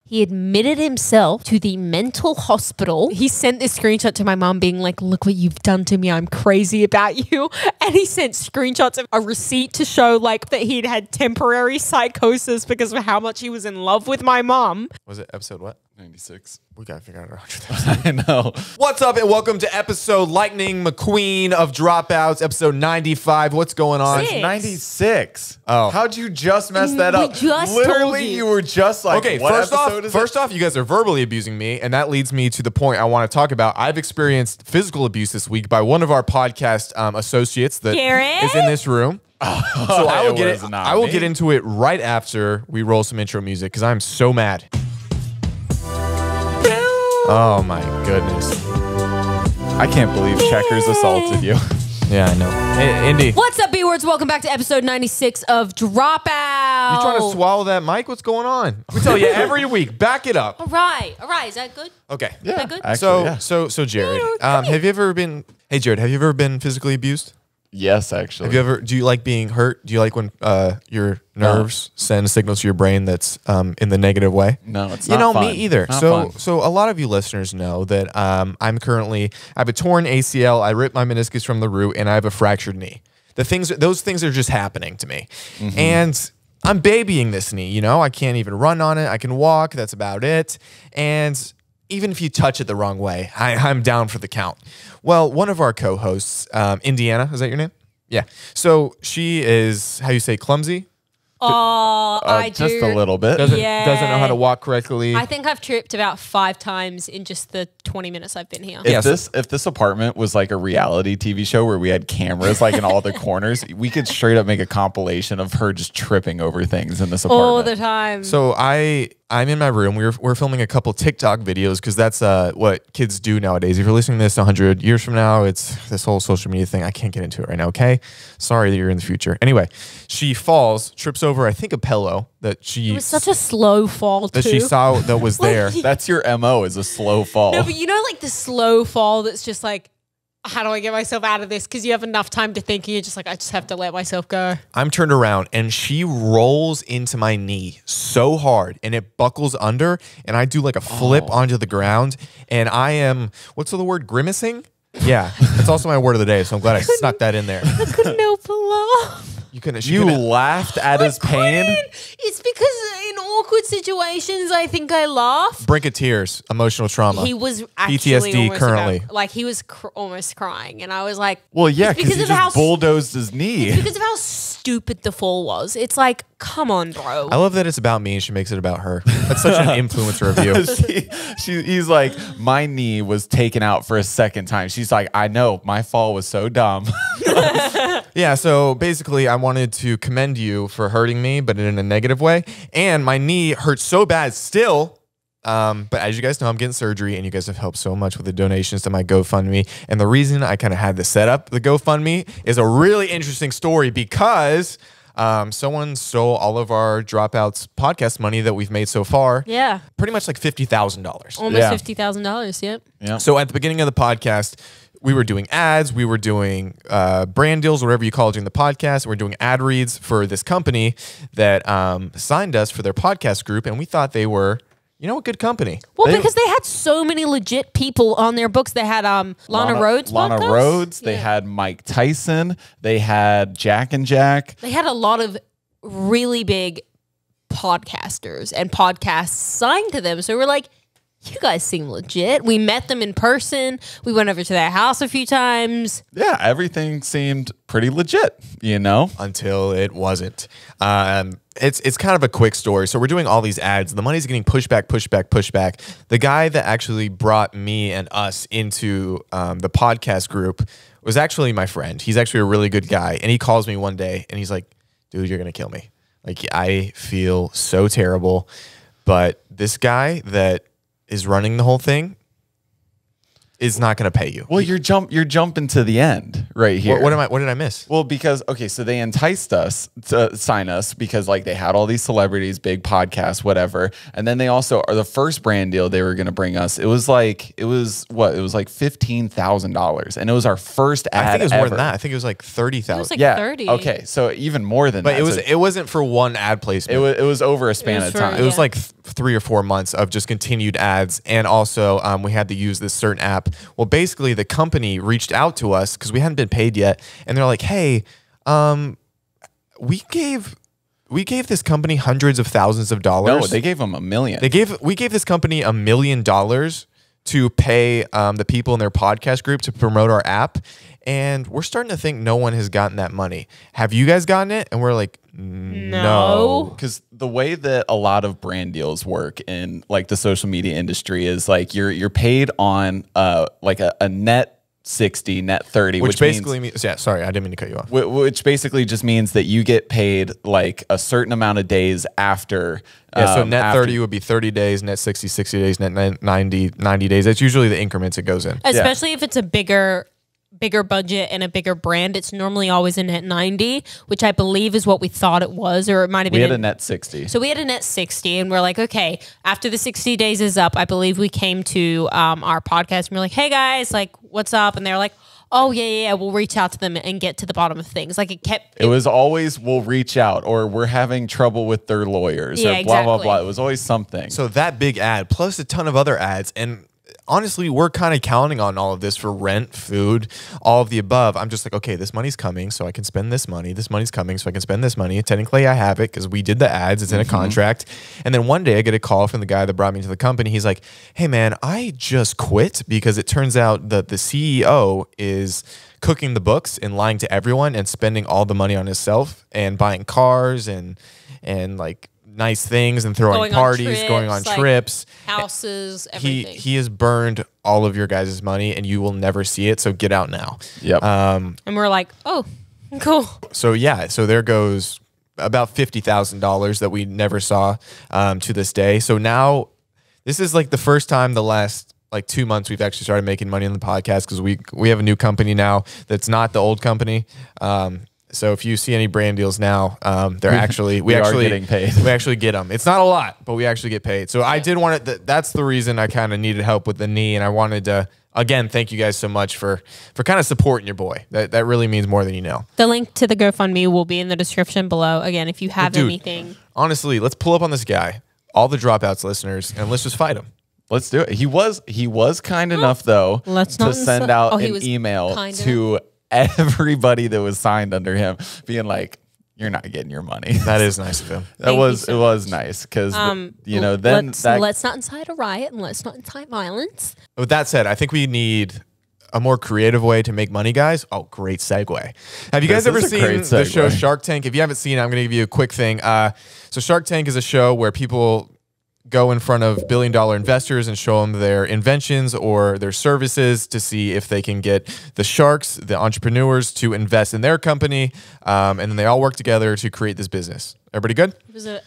He admitted himself to the mental hospital. He sent this screenshot to my mum being like, look what you've done to me. I'm crazy about you. And he sent screenshots of a receipt to show like that he'd had temporary psychosis because of how much he was in love with my mum. Was it episode what? 96. We got to figure out our 100th episode. I know. What's up and welcome to episode Lightning McQueen of Dropouts, episode 95. What's going on? Six. 96. Oh. How'd you just mess that up? just Literally, told you. you were just like, Okay, what first off, you guys are verbally abusing me, and that leads me to the point I want to talk about. I've experienced physical abuse this week by one of our podcast associates that Garrett? is in this room. So I will It was not me. get into it right after we roll some intro music because I'm so mad. Oh my goodness. I can't believe Checkers assaulted you. Yeah, I know. Hey, Indy, you What's up, B-Words? Welcome back to episode 96 of Dropouts. trying to swallow that mic? What's going on? We tell you every week. Back it up. All right. Is that good? Okay. Yeah, good? actually, yeah. So Jared, come have you ever been? Hey, Jared, have you ever been physically abused? Yes, actually. Have you ever? Do you like being hurt? Do you like when your nerves send a signal to your brain that's in the negative way? No, it's you not know fun. me either. Not So fun. a lot of you listeners know that I have a torn ACL. I ripped my meniscus from the root, and I have a fractured knee. Those things are just happening to me, and I'm babying this knee. You know, I can't even run on it. I can walk. That's about it. And even if you touch it the wrong way, I'm down for the count. Well, one of our co-hosts, Indiana, is that your name? Yeah. So she is, how you say, clumsy? Oh, I do. Just a little bit. Doesn't know how to Yeah. walk correctly. I think I've tripped about 5 times in just the 20 minutes I've been here. If this apartment was like a reality TV show where we had cameras like in all the corners, we could straight up make a compilation of her just tripping over things in this apartment. All the time. So I'm in my room. We're filming a couple TikTok videos because that's what kids do nowadays. If you're listening to this 100 years from now, it's this whole social media thing. I can't get into it right now, okay? Sorry that you're in the future. Anyway, she falls, trips over, I think, a pillow that it was such a slow fall, too. that she saw that was there. That's your MO, is a slow fall. No, but you know, like the slow fall that's just like, how do I get myself out of this? Because you have enough time to think and you're just like, I just have to let myself go. I'm turned around and she rolls into my knee so hard and it buckles under and I do like a flip onto the ground and I am, what's the word, grimacing? Yeah, that's also my word of the day, so I'm glad I snuck that in there. I couldn't help but laugh. You Laughed at his pain. It's because in awkward situations, I think I laugh. brink of tears, emotional trauma. He was actually PTSD almost currently. like he was almost crying, and I was like, Well, yeah, it's because he of how just bulldozed his knee. it's because of how stupid the fall was. It's like, come on, bro. I love that it's about me and she makes it about her. That's such an influencer of you. He's like, my knee was taken out for a second time. She's like, I know, my fall was so dumb. Yeah, so basically I wanted to commend you for hurting me, but in a negative way. And my knee hurts so bad still. But as you guys know, I'm getting surgery and you guys have helped so much with the donations to my GoFundMe. And the reason I kind of had this set up, the GoFundMe, is a really interesting story because someone stole all of our Dropouts podcast money that we've made so far. Yeah, Pretty much like $50,000. almost Yeah. $50,000. Yep. Yeah. So at the beginning of the podcast, we were doing ads, we were doing brand deals, whatever you call it during the podcast. We're doing ad reads for this company that signed us for their podcast group, and we thought they were, you know, a good company. Well, because they had so many legit people on their books. They had Lana Rhodes. Lana podcast? Rhodes. They Yeah. had Mike Tyson. They had Jack and Jack. They had a lot of really big podcasters and podcasts signed to them. So we're like, you guys seem legit. We met them in person. We went over to their house a few times. Yeah, everything seemed pretty legit, you know? Until it wasn't. It's kind of a quick story. So we're doing all these ads. The money's getting pushed back. The guy that actually brought me and us into the podcast group was actually my friend. He's actually a really good guy. And he calls me one day and he's like, dude, you're going to kill me. Like, I feel so terrible. But this guy that is running the whole thing is not going to pay you. Well, you're jumping to the end right here. What did I miss? Well, because, okay, so they enticed us to sign us because, like, they had all these celebrities, big podcasts, whatever. And then they also, are the first brand deal they were going to bring us, it was like $15,000. And it was our first ad I think it was more ever. than that. I think it was like 30,000. It was like Yeah. 30. Okay, so even more than But that. it was So it wasn't for one ad placement. it was over a span was of for- time. It was Yeah. like 3 or 4 months of just continued ads. And also we had to use this certain app. Well, basically the company reached out to us because we hadn't been paid yet. And they're like, hey, we gave this company hundreds of thousands of dollars. No, they gave them $1 million. We gave this company $1 million to pay the people in their podcast group to promote our app. And we're starting to think no one has gotten that money. Have you guys gotten it? And we're like, no. Because the way that a lot of brand deals work in like the social media industry is like you're paid on like a net 60, net 30, which basically means, yeah, sorry, I didn't mean to cut you off. Which basically just means that you get paid like a certain amount of days after. Yeah, so net 30 would be 30 days, net 60, 60 days, net 90 days. That's usually the increments it goes in. Especially if it's a bigger budget and a bigger brand, it's normally always a net 90, which I believe is what we thought it was, or it might have been. We had a net 60. So we had a net 60, and we're like, okay, after the 60 days is up, I believe we came to our podcast, and we're like, hey guys, like, what's up? And they're like, oh yeah, we'll reach out to them and get to the bottom of things. Like it was always, we'll reach out, or we're having trouble with their lawyers, or blah, blah, blah. It was always something. So that big ad, plus a ton of other ads, and honestly, we're kind of counting on all of this for rent, food, all of the above. I'm just like, okay, this money's coming, so I can spend this money. This money's coming, so I can spend this money. Technically, I have it because we did the ads. It's in a contract. And then one day I get a call from the guy that brought me to the company. He's like, hey, man, I just quit because it turns out that the CEO is cooking the books and lying to everyone and spending all the money on himself and buying cars and like nice things and throwing parties, going on trips, houses, everything. He has burned all of your guys' money and you will never see it. So get out now. Yep. And we're like, oh, cool. So yeah, so there goes about $50,000 that we never saw to this day. So now this is like the first time the last like 2 months we've actually started making money on the podcast because we have a new company now that's not the old company. So if you see any brand deals now, they're actually we are getting paid. We actually get them. It's not a lot, but we actually get paid. So I did want to. That's the reason I kind of needed help with the knee, and I wanted to again thank you guys so much for kind of supporting your boy. That really means more than you know. The link to the GoFundMe will be in the description below. Again, if you have anything. Honestly, let's pull up on this guy, all the Dropouts listeners, and let's just fight him. Let's do it. He was kind enough though to send out an email to everybody that was signed under him, being like, "You're not getting your money." That is nice of him. It was nice because you know then let's not incite a riot and let's not incite violence. With that said, I think we need a more creative way to make money, guys. Oh, great segue. Have you guys ever seen the show Shark Tank? If you haven't seen it, I'm going to give you a quick thing. So Shark Tank is a show where people go in front of billion-dollar investors and show them their inventions or their services to see if they can get the sharks, the entrepreneurs, to invest in their company, and then they all work together to create this business. Everybody good? It was an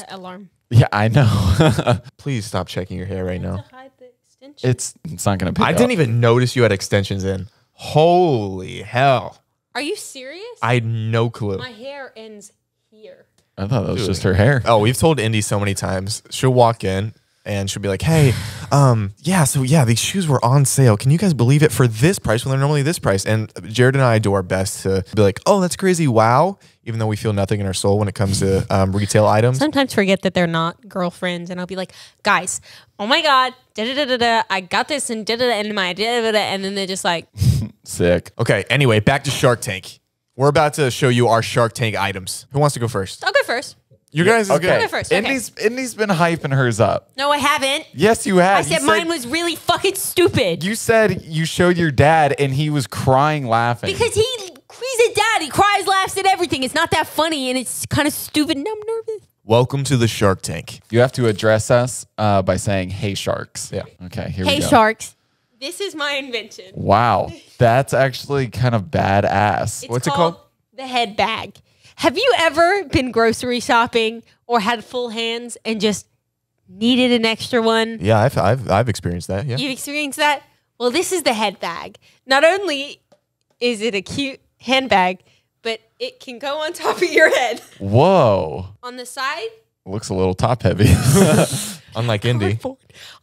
alarm. Yeah, I know. Please stop checking your hair right now. To hide the extension. It's not going to pick up. I didn't even notice you had extensions in. Holy hell. Are you serious? I had no clue. My hair ends here. I thought that was just her hair. Oh, we've told Indy so many times. She'll walk in and she'll be like, hey, these shoes were on sale. Can you guys believe it for this price when they're normally this price? And Jared and I do our best to be like, oh, that's crazy. Wow. Even though we feel nothing in our soul when it comes to retail items. Sometimes forget that they're not girlfriends. And I'll be like, guys, oh my God, I got this and in my and then they're just like. Sick. Okay, anyway, back to Shark Tank. We're about to show you our Shark Tank items. Who wants to go first? I'll go first. You guys okay. I'll go first. Okay. Indy's been hyping hers up. No, I haven't. Yes, you have. I said mine was really fucking stupid. You said you showed your dad and he was crying laughing. Because he's a dad. He cries, laughs at everything. It's not that funny and it's kind of stupid and I'm nervous. Welcome to the Shark Tank. You have to address us by saying, hey, sharks. Yeah. Okay, here we go. Hey, sharks. This is my invention. Wow. That's actually kind of badass. What's it called? The head bag. Have you ever been grocery shopping or had full hands and just needed an extra one? Yeah, I've experienced that. Yeah. You've experienced that? Well, this is the head bag. Not only is it a cute handbag, but it can go on top of your head. Whoa. On the side? Looks a little top heavy. Unlike Indy.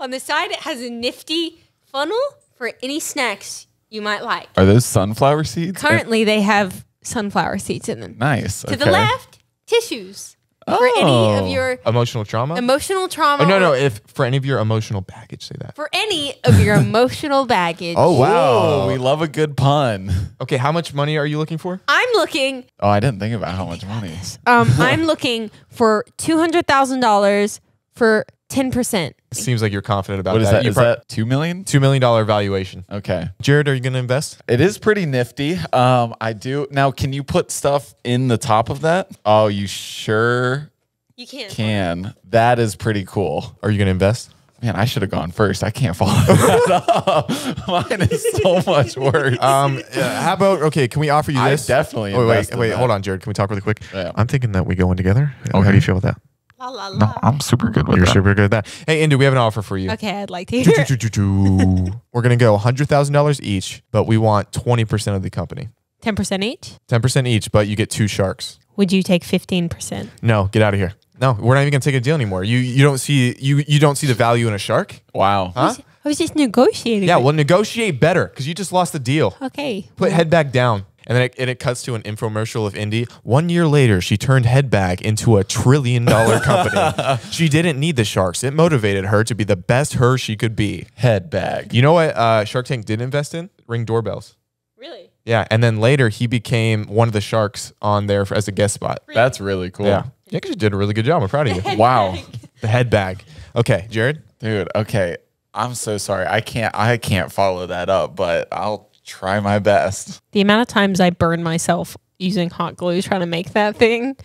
On the side, it has a nifty funnel for any snacks you might like. Are those sunflower seeds? Currently, they have sunflower seeds in them. Nice. To the left, tissues. For any of your emotional trauma. Oh, no. If for any of your emotional baggage, say that. For any of your emotional baggage. Oh wow, we love a good pun. Okay, how much money are you looking for? I'm looking. Oh, I didn't think about how much money. I'm looking for $200,000 for 10%. Seems like you're confident about that. What is that? Is that $2 million? $2 million valuation. Okay. Jared, are you going to invest? It is pretty nifty. I do. Now, can you put stuff in the top of that? Oh, you sure? You can. Can. That is pretty cool. Are you going to invest? Man, I should have gone first. I can't follow that up. Mine is so much worse. How about, okay, can we offer you this? I definitely Wait, hold on, Jared. Can we talk really quick? Yeah. I'm thinking that we go in together. Okay. How do you feel with that? La, la, la. No, I'm super good with You're that. super good at that. Hey, Indu, we have an offer for you. Okay, I'd like to hear it. We're going to go $100,000 each, but we want 20% of the company. 10% each? 10% each, but you get 2 sharks. Would you take 15%? No, get out of here. No, we're not even going to take a deal anymore. You don't see the value in a shark? Wow. Huh? I was just negotiating. Yeah, well, negotiate better because you just lost the deal. Okay. Put head back down. And then it cuts to an infomercial of Indy. 1 year later, she turned Head Bag into a $1 trillion company. She didn't need the sharks. It motivated her to be the best her she could be. Head Bag. You know what Shark Tank did invest in? Ring doorbells. Really? Yeah, and then later he became one of the sharks on there as a guest spot. Really? That's really cool. Yeah, because you did a really good job. I'm proud of you. Wow. The Head Bag. Okay, Jared? Dude, okay. I'm so sorry. I can't follow that up, but I'll try my best. The amount of times I burned myself using hot glue trying to make that thing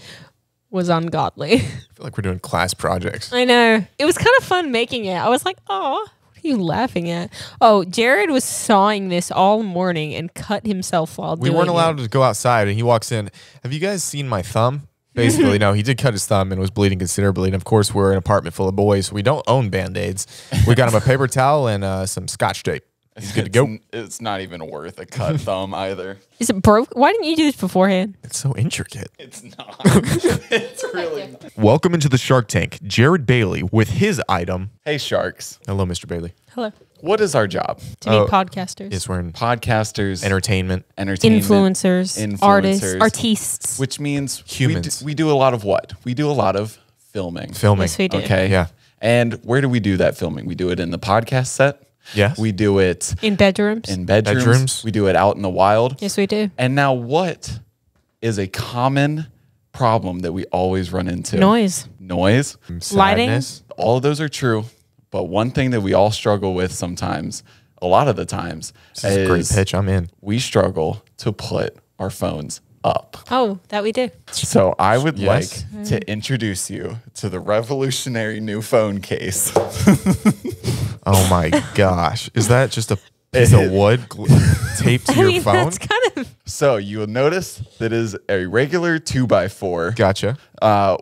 was ungodly. I feel like we're doing class projects. I know. It was kind of fun making it. I was like, oh, what are you laughing at? Oh, Jared was sawing this all morning and cut himself while doing it. We weren't allowed to go outside, and he walks in. Have you guys seen my thumb? Basically, no, he did cut his thumb and was bleeding considerably. And of course, we're an apartment full of boys, so we don't own Band-Aids. We got him a paper towel and some Scotch tape. He's good to go. It's not even worth a cut thumb either. Is it broke? Why didn't you do this beforehand? It's so intricate. It's not. It's really not. Welcome into the Shark Tank, Jared Bailey with his item. Hey, Sharks. Hello, Mr. Bailey. Hello. What is our job? To meet podcasters. Yes, we're in Podcasters. entertainment. Influencers. Artists. Artistes. Which means Humans. We do a lot of what? We do a lot of filming. Yes, we do. Okay. Yeah. And where do we do that filming? We do it in the podcast set. Yes. We do it In bedrooms. in bedrooms. Bedrooms. We do it out in the wild. Yes, we do. And now what is a common problem that we always run into? Noise. Noise. Lighting. Sadness. All of those are true. But one thing that we all struggle with sometimes, a lot of the times, This is a great pitch. I'm in. we struggle to put our phones up. Oh, that we do. So I would Yes. like to introduce you to the revolutionary new phone case. Oh my gosh. Is that just a piece of wood taped to your phone? That's kind of. So you will notice that is a regular 2x4 Gotcha.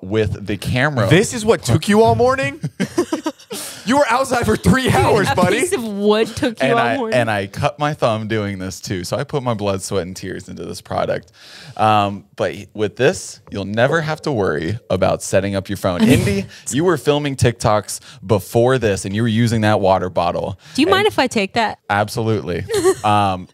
with the camera. This is what took you all morning? You were outside for 3 hours, a buddy. piece of wood took you all morning. And I cut my thumb doing this too. So I put my blood, sweat, and tears into this product. But with this, you'll never have to worry about setting up your phone. Indy, you were filming TikToks before this, and you were using that water bottle. Do you mind if I take that? Absolutely.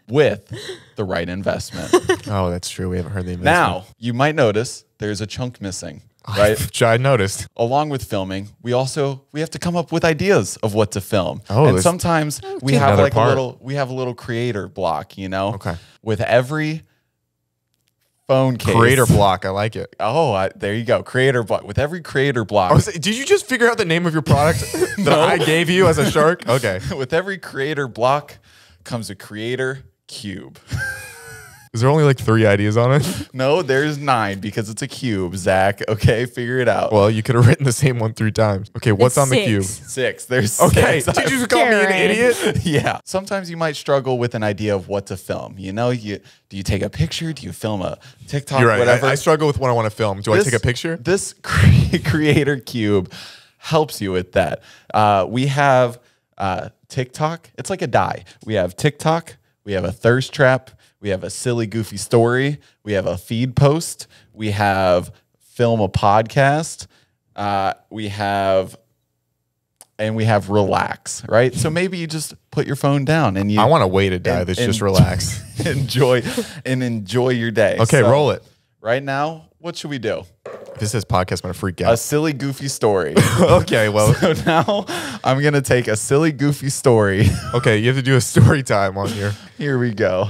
With the right investment. Oh, that's true. We haven't heard the investment. Now, you might notice there's a chunk missing. Right, Which I noticed. along with filming, we have to come up with ideas of what to film. Oh, and this- sometimes we have Another like part. a little creator block, you know. Okay. With every phone case, Creator block. I like it. Oh, there you go, creator block. With every creator block, Did you just figure out the name of your product that I gave you as a shark? Okay. with every creator block comes a creator cube. Is there only like 3 ideas on it? No, there's 9 because it's a cube. Zach, okay, figure it out. Well, you could have written the same one 3 times. Okay, what's on the cube? 6. There's Okay. 6. Did you just call me an Karen. idiot? Yeah. Sometimes you might struggle with an idea of what to film. You know, do you take a picture? Do you film a TikTok? You're right. Whatever. I struggle with what I want to film. Do I take a picture? This creator cube helps you with that. We have TikTok. It's like a die. We have TikTok. We have a thirst trap. We have a silly, goofy story. We have a feed post. We have film a podcast. We have relax, right? So maybe you just put your phone down and you. I want a way to die that's just relax. enjoy your day. Okay, So, roll it. Right now, what should we do? This is podcast. I'm gonna freak A out. silly, goofy story. Okay, well, So now I'm going to take a silly, goofy story. okay, you have to do a story time on here. Here we go.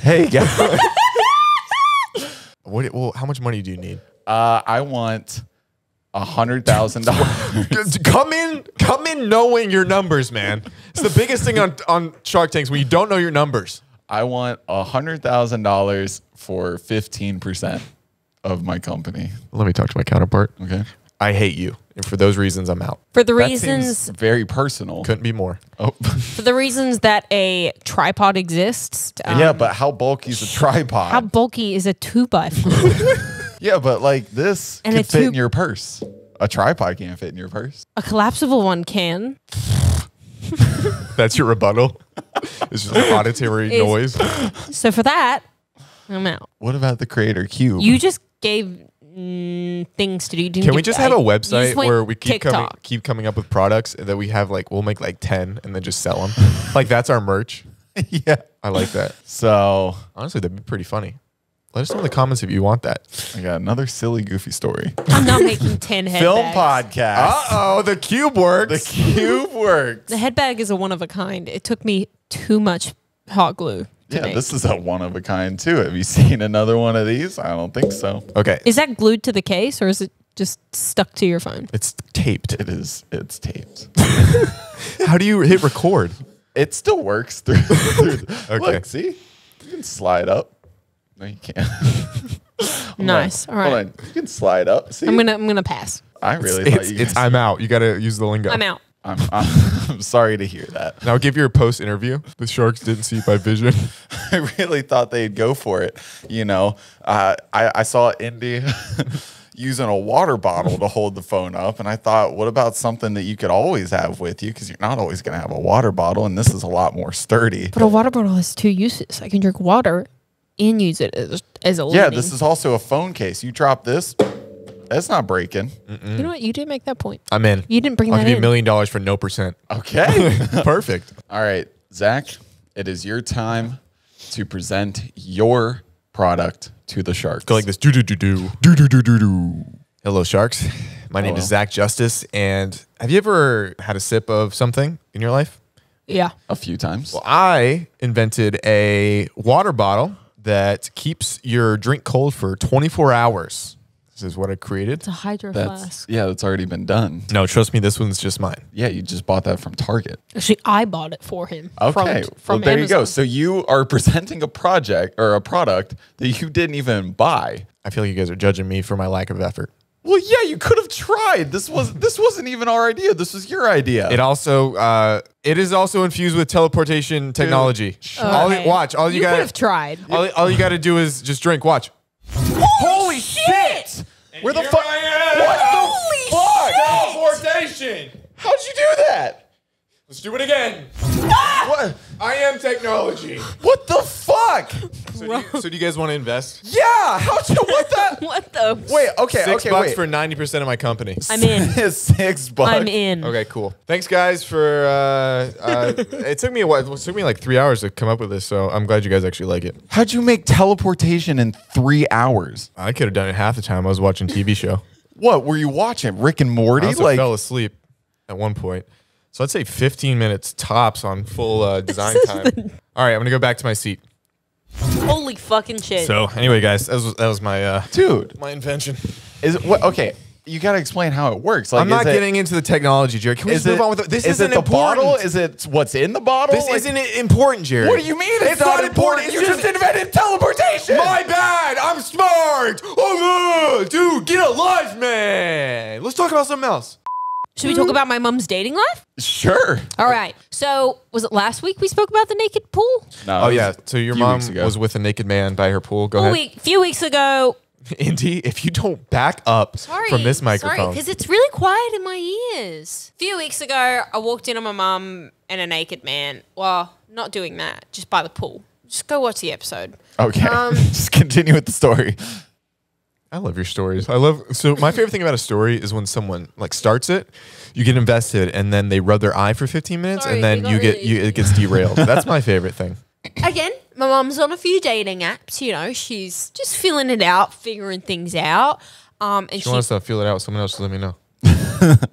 Hey, guys. Well, how much money do you need? I want $100,000. Come in knowing your numbers, man. It's the biggest thing on Shark Tanks when you don't know your numbers. I want $100,000 for 15% of my company. Let me talk to my counterpart. Okay. I hate you. And for those reasons, I'm out. For the That reasons seems very personal. Couldn't be more. Oh. for the reasons that a tripod exists. Yeah, but how bulky is a tripod? how bulky is a 2x4? Yeah, but like this And can a fit in tube- your purse. A tripod can't fit in your purse. A collapsible one can. That's your rebuttal. It's just an auditory Is- noise. So for that, I'm out. What about the Creator Cube? You just gave things to do. You didn't Can we give- just have a you website just went where we keep TikTok. coming up with products that we have we'll make 10 and then just sell them? Like that's our merch. Yeah. I like that. So Honestly, that'd be pretty funny. Let us know in the comments if you want that. I got another silly, goofy story. I'm not making 10 head Film bags. podcast. Oh, the cube works. The cube works. The head bag is a one of a kind. It took me too much hot glue to Yeah, make. this is a one of a kind too. Have you seen another one of these? I don't think so. Okay. Is that glued to the case or is it just stuck to your phone? It's taped. It is. It's taped. How do you hit record? It still works through. Okay. Look, see, you can slide up. No, you can't. Nice. All right. Hold on. You can slide up. See, I'm gonna pass. I really thought you. It's guys- I'm out. You got to use the lingo. I'm out. I'm sorry to hear that. Now give your post interview. The sharks didn't see by vision. I really thought they'd go for it. You know, I saw Indy using a water bottle to hold the phone up, and I thought, what about something that you could always have with you? Because you're not always going to have a water bottle, and this is a lot more sturdy. But a water bottle has two uses. I can drink water and use it as a Yeah, lining. this is also a phone case. You drop this, it's not breaking. You know what? You didn't make that point. I'm in. You didn't bring I'll that give you in. $1 million for no percent. Okay. Perfect. All right, Zach, it is your time to present your product to the sharks. Go like this. Do do do do do do do do do. Hello, sharks. My name Hello. is Zach Justice, and have you ever had a sip of something in your life? Yeah. A few times. Well, I invented a water bottle that keeps your drink cold for 24 hours. This is what I created. It's a hydro That's flask. that's already been done. No, trust me, this one's just mine. Yeah, you just bought that from Target. Actually, I bought it for him. Okay, From well there you go. Amazon. So you are presenting a project or a product that you didn't even buy. I feel like you guys are judging me for my lack of effort. Well, yeah, you could have tried. This wasn't even our idea. This was your idea. It is also infused with teleportation technology. Okay. Watch. All you could got. have tried. All you got to do is just drink. Watch. Holy shit! Where the fuck? What the fuck? Teleportation. How'd you do that? Let's do it again. What? I am technology. What the fuck? So do you guys want to invest? Yeah. How'd you? What the? What the? Wait. Okay. $6 okay. Wait. for 90% of my company. I'm in. $6. I'm in. Okay, cool. Thanks, guys, for. It took me a while. It took me like 3 hours to come up with this, so I'm glad you guys actually like it. How'd you make teleportation in 3 hours? I could have done it half the time I was watching TV show. What were you watching? Rick and Morty? I also fell asleep at one point. So I'd say 15 minutes tops on full design time. All right, I'm gonna go back to my seat. Holy fucking shit. So anyway, guys, that was my dude. my invention. Is it what? Okay, you got to explain how it works. Like, I'm not is it- getting into the technology, Jared. Can we Is just move it, on with it? This is isn't it the important. bottle? Is it what's in the bottle? This Like, isn't important, Jared. What do you mean? It's not important. You just invented teleportation. My bad. I'm smart. Oh, dude, get a life, man. Let's talk about something else. Should we talk about my mom's dating life? Sure. All right. So, was it last week we spoke about the naked pool? No, Oh it was yeah. So your a few mom weeks ago. was with a naked man by her pool. Go ahead. A few weeks ago. Indy, if you don't back up from this microphone. Sorry, because it's really quiet in my ears. A few weeks ago, I walked in on my mum and a naked man. Well, not doing that, just by the pool. Just go watch the episode. Okay. Just continue with the story. I love your stories. So my favorite thing about a story is when someone like starts it, you get invested, and then they rub their eye for 15 minutes, Sorry, and then we got really it gets derailed. That's my favorite thing. Again, my mom's on a few dating apps. You know, she's just filling it out, figuring things out. And She wants to feel it out. Someone else, let me know.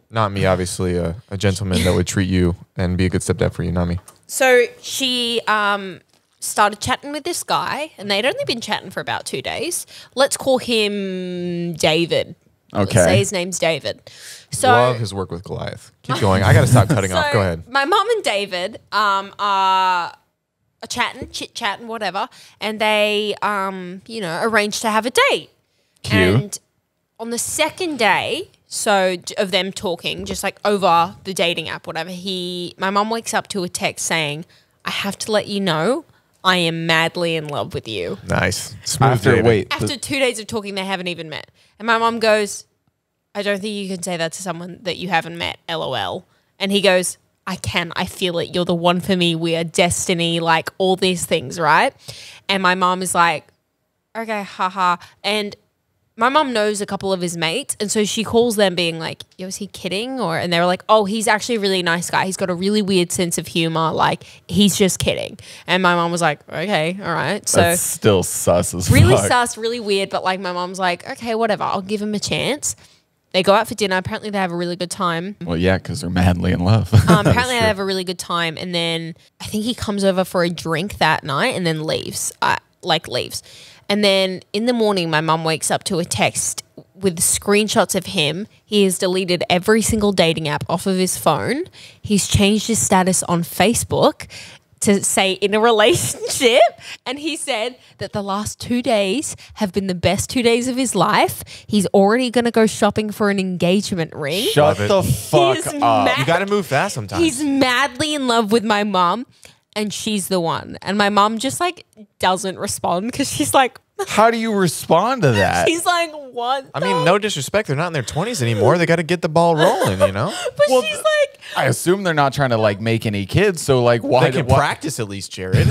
Not me, obviously. A gentleman that would treat you and be a good stepdad for you, not me. So she started chatting with this guy, and they'd only been chatting for about 2 days. Let's call him David. Okay. Let's say his name's David. So Love his work with Goliath. Keep going. I got to stop cutting off. Go ahead. My mum and David are chatting, chit-chatting, whatever, and they, you know, arranged to have a date. Cute. And on the second day, so of them talking, just like over the dating app, whatever, my mum wakes up to a text saying, I have to let you know I am madly in love with you. Nice. Smooth dating. After 2 days of talking, they haven't even met. And my mum goes, I don't think you can say that to someone that you haven't met, LOL. And he goes, I can. I feel it. You're the one for me. We are destiny, like all these things, right? And my mum is like, okay, haha. And my mum knows a couple of his mates. And so she calls them being like, yo, is he kidding? And they were like, oh, he's actually a really nice guy. He's got a really weird sense of humor. Like, he's just kidding. And my mum was like, okay, all right. So that's still sus as really fuck. sus, really weird. But like my mum's like, okay, whatever. I'll give him a chance. They go out for dinner. Apparently they have a really good time. Well, yeah, because they're madly in love. Apparently they have a really good time. And then I think he comes over for a drink that night and then leaves. Leaves. And then in the morning, my mum wakes up to a text with screenshots of him. He has deleted every single dating app off of his phone. He's changed his status on Facebook to say in a relationship. And he said that the last 2 days have been the best 2 days of his life. He's already going to go shopping for an engagement ring. Shut the fuck up. You got to move fast sometimes. He's madly in love with my mum. And she's the one. And my mom just like doesn't respond because she's like, how do you respond to that? she's like, what? I mean, no disrespect. They're not in their 20s anymore. They got to get the ball rolling, you know? But Well, she's like, I assume they're not trying to like make any kids. So like, why? They can practice at least, Jared.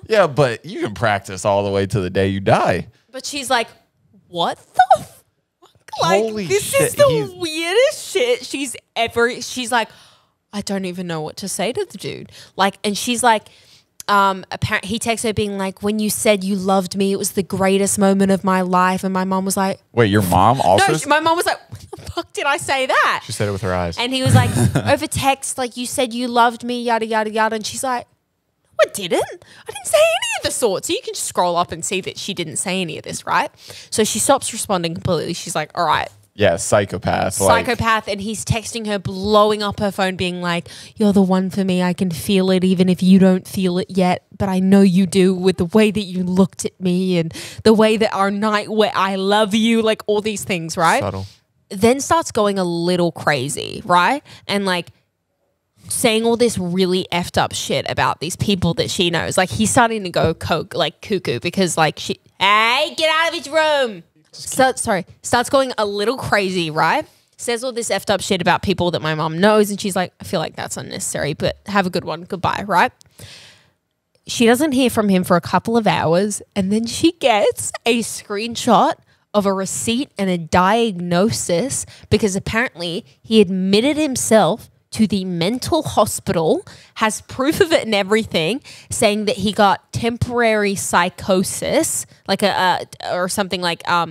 Yeah, but you can practice all the way to the day you die. but she's like, what the fuck? Like, Holy this shit, is the weirdest shit she's like, I don't even know what to say to the dude. Like, and she's like, apparently he texts her being like, when you said you loved me, it was the greatest moment of my life. And my mom was like, wait, your mom also? no, my mom was like, what the fuck did I say that? She said it with her eyes. And he was like, over text, like, you said you loved me, yada, yada, yada. And she's like, no, I didn't. I didn't say any of the sort. So you can just scroll up and see that she didn't say any of this, right? So she stops responding completely. She's like, all right. Yeah, psychopath. Psychopath. And he's texting her, blowing up her phone, being like, you're the one for me. I can feel it even if you don't feel it yet. But I know you do with the way that you looked at me and the way that our night where I love you, like all these things, right? Subtle. Then starts going a little crazy, right? And like saying all this really effed up shit about these people that she knows. Like he's starting to go cuckoo because like hey, get out of his room. Starts going a little crazy, right? Says all this effed up shit about people that my mom knows. And she's like, I feel like that's unnecessary, but have a good one. Goodbye, right? She doesn't hear from him for a couple of hours. And then she gets a screenshot of a receipt and a diagnosis because apparently he admitted himself to the mental hospital, has proof of it and everything, saying that he got temporary psychosis, like or something like I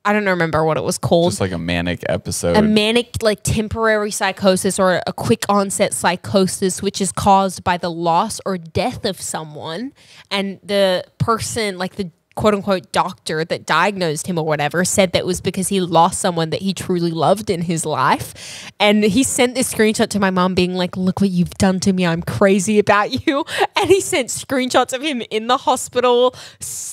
don't remember what it was called. Just like a manic episode. A manic, like temporary psychosis or a quick onset psychosis, which is caused by the loss or death of someone. And the person, like the quote unquote doctor that diagnosed him or whatever, said that was because he lost someone that he truly loved in his life. And he sent this screenshot to my mom being like, look what you've done to me. I'm crazy about you. And he sent screenshots of him in the hospital,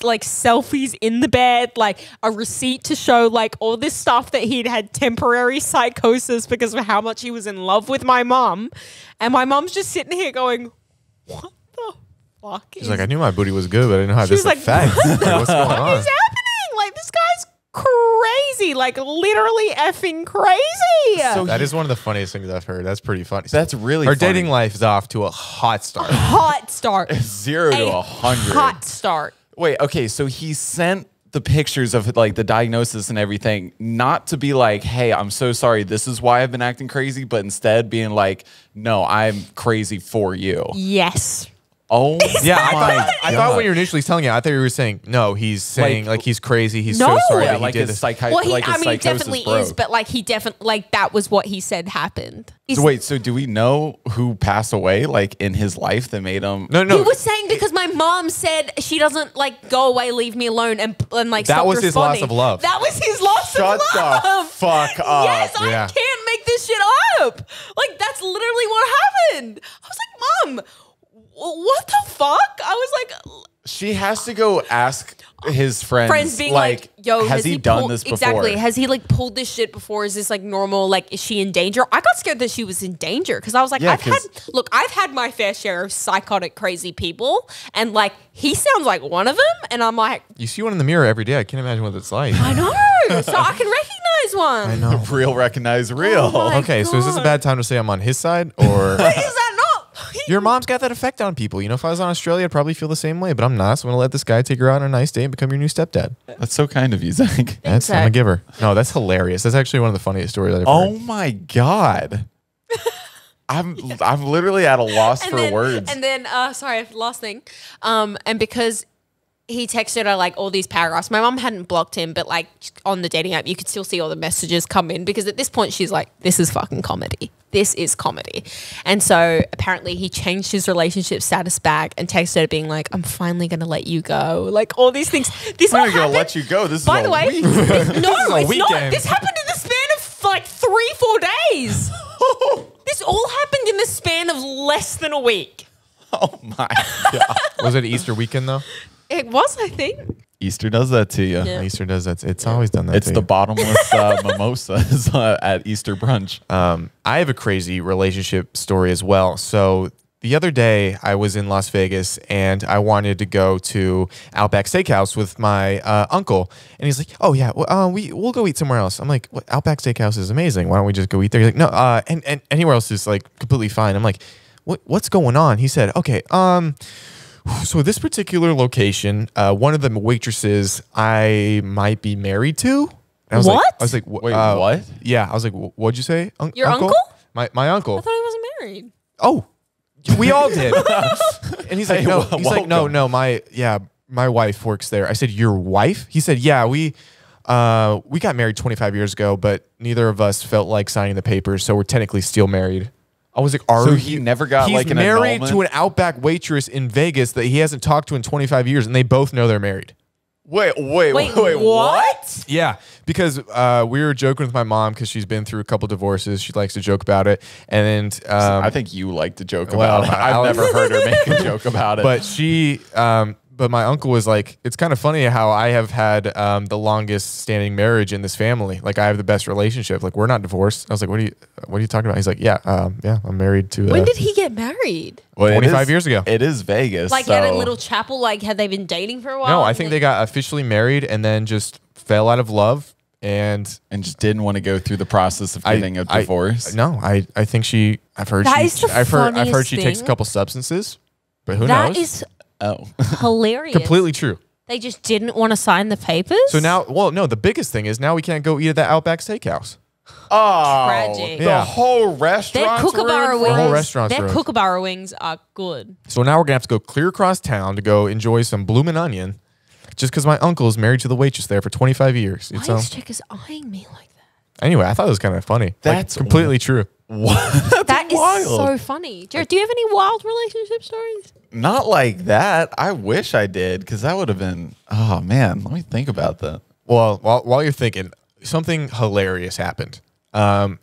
like selfies in the bed, like a receipt to show like all this stuff that he'd had temporary psychosis because of how much he was in love with my mom. And my mom's just sitting here going, what the fuck? She's like, I knew my booty was good, but I didn't know how this like, affects. What's going What on? is happening? Like, this guy's crazy. Like, literally effing crazy. So That is one of the funniest things I've heard. That's pretty funny. That's really Her funny. dating life is off to a hot start. Hot start. 0 to 100. Hot start. Wait, okay, so he sent the pictures of like the diagnosis and everything, not to be like, hey, I'm so sorry, this is why I've been acting crazy, but instead being like, no, I'm crazy for you. Yes. Oh, Yeah, I my thought when God. you were initially telling it, I thought you were saying no. He's saying like he's crazy. He's No. so sorry Yeah, that he like did his this. psychiatrist. Well, he, like his I mean, he psychosis definitely broke. is, but like he definitely like that was what he said happened. So wait, so do we know who passed away like in his life that made him? No, He was saying because my mom said she doesn't like go away, leave me alone, and like That stopped was his loss responding. of love. That was his loss Shut of love. the fuck up. Yes, Yeah. I can't make this shit up. Like that's literally what happened. I was like, Mom, what the fuck? I was like, She has to go ask his friends being like, yo, has he done pulled, this before? Exactly. Has he like pulled this shit before? Is this like normal? Like, is she in danger? I got scared that she was in danger because I was like, Yeah, I've had my fair share of psychotic, crazy people, and like he sounds like one of them, and I'm like, You see one in the mirror every day. I can't imagine what it's like. I know, so I can recognize one. I know. Real recognize real. Oh my Okay, so is this a God. bad time to say I'm on his side or? Is that not? Your mom's got that effect on people. You know, if I was on Australia, I'd probably feel the same way, but I'm not. So I'm going to let this guy take her out on a nice date and become your new stepdad. That's so kind of you, Zach. That's, I'm a giver. No, that's hilarious. That's actually one of the funniest stories I've ever Oh heard. my God. I'm literally at a loss for words. And then, sorry, last thing. And because he texted her like all these paragraphs, my mom hadn't blocked him, but like on the dating app, you could still see all the messages come in because at this point she's like, this is fucking comedy. This is comedy. And so apparently he changed his relationship status back and texted her being like, I'm finally going to let you go. Like all these things. This I'm all not gonna happened. let you go. This By is the a way, week. no, a it's not. weekend. This happened in the span of like 3-4 days. This all happened in the span of less than a week. Oh my God. Was it Easter weekend, though? It was, I think. Easter does that to you. Yeah. Easter does that. It's always done that It's to the you. bottomless mimosas at Easter brunch. I have a crazy relationship story as well. So the other day I was in Las Vegas and I wanted to go to Outback Steakhouse with my uncle. And he's like, oh yeah, we'll go eat somewhere else. I'm like, what? Outback Steakhouse is amazing. Why don't we just go eat there? He's like, no, and anywhere else is like completely fine. I'm like, what's going on? He said, okay, so this particular location, one of the waitresses I might be married to. And I was What? Like, I was like, Wait, what? Yeah, I was like, what'd you say? Your uncle? My uncle. I thought he wasn't married. Oh, we all did. And he's like, Hey, no. He's like, no, welcome. my wife works there. I said, your wife? He said, yeah, we got married 25 years ago, but neither of us felt like signing the papers, so we're technically still married. I was like, So he never got he's like an married annulment? to an Outback waitress in Vegas that he hasn't talked to in 25 years, and they both know they're married. Wait, what? Yeah, because we were joking with my mom because she's been through a couple divorces. She likes to joke about it, and I think you like to joke well, about it. I've never heard her make a joke about it. but she but my uncle was like, it's kind of funny how I have had the longest standing marriage in this family. Like I have the best relationship. Like we're not divorced. I was like, what are you talking about? He's like, yeah, I'm married to. When did he get married? Well, 25 years ago. It is Vegas. Like so at a little chapel? Like had they been dating for a while? No, I think they got officially married and then just fell out of love and just didn't want to go through the process of getting a divorce. No, I think I've heard That is the I've heard funniest she takes a thing. couple substances, but who That knows? is Oh. hilarious. Completely true. They just didn't want to sign the papers? So now, well, no, the biggest thing is now we can't go eat at that Outback Steakhouse. Oh, Tragic. the Yeah. whole their restaurant. kookaburra wings. The whole restaurant's Their ruined. kookaburra wings are good. So now we're gonna have to go clear across town to go enjoy some bloomin' onion, just because my uncle is married to the waitress there for 25 years. Why It's, is Checkers eyeing me like that? anyway, I thought it was kind of funny. That's completely true. That is wild. so funny. Jared, do you have any wild relationship stories? Not like that. I wish I did because that would have been. Oh man, let me think about that. Well, while you're thinking, something hilarious happened.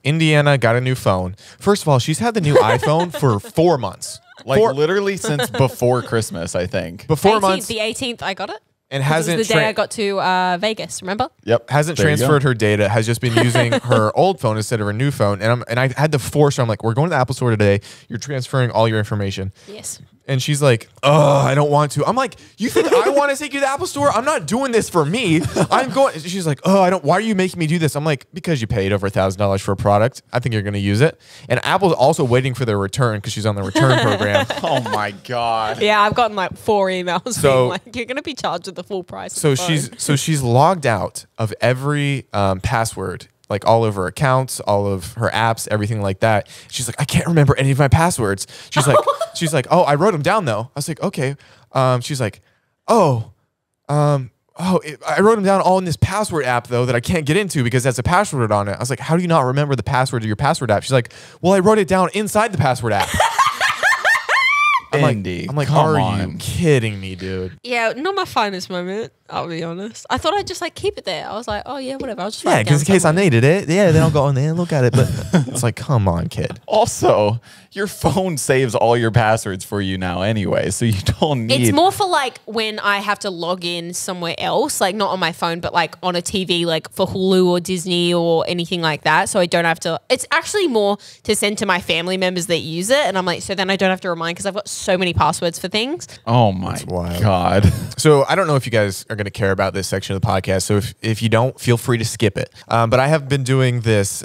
Indiana got a new phone. First of all, she's had the new iPhone for 4 months. Like Four- literally since before Christmas, I think. before 18th, months, the 18th, I got it. and 'Cause it hasn't was the day tra- I got to Vegas, remember? Yep. hasn't There you go. transferred her data, has just been using her old phone instead of her new phone. And I had to force her. I'm like, we're going to the Apple Store today. You're transferring all your information. Yes. And she's like, oh, I don't want to. I'm like, you think I want to take you to the Apple Store? I'm not doing this for me. I'm going. She's like, oh, I don't. Why are you making me do this? I'm like, because you paid over $1,000 for a product. I think you're going to use it. And Apple's also waiting for their return because she's on the return program. Oh my god. Yeah, I've gotten like 4 emails So- being like, you're going to be charged with the full price. of So the phone." she's logged out of every password like all of her accounts, all of her apps, everything like that. She's like, I can't remember any of my passwords. She's like, oh, I wrote them down though. I was like, okay. She's like, oh, I wrote them down all in this password app though that I can't get into because that's a password on it. I was like, how do you not remember the password of your password app? She's like, well, I wrote it down inside the password app. I'm like, are you kidding me, dude? Yeah, not my finest moment, I'll be honest. I thought I'd just like keep it there. I was like, oh yeah, whatever. I'll just Yeah, because in case I needed it. Yeah, then I'll go in there and look at it. But it's like, come on, kid. Also, your phone saves all your passwords for you now anyway, so you don't need... It's more for like when I have to log in somewhere else, like not on my phone, but like on a TV, like for Hulu or Disney or anything like that. So I don't have to... It's actually more to send to my family members that use it. And I'm like, so then I don't have to remind because I've got so many passwords for things. Oh my God. So I don't know if you guys are going to care about this section of the podcast. So if you don't, feel free to skip it. But I have been doing this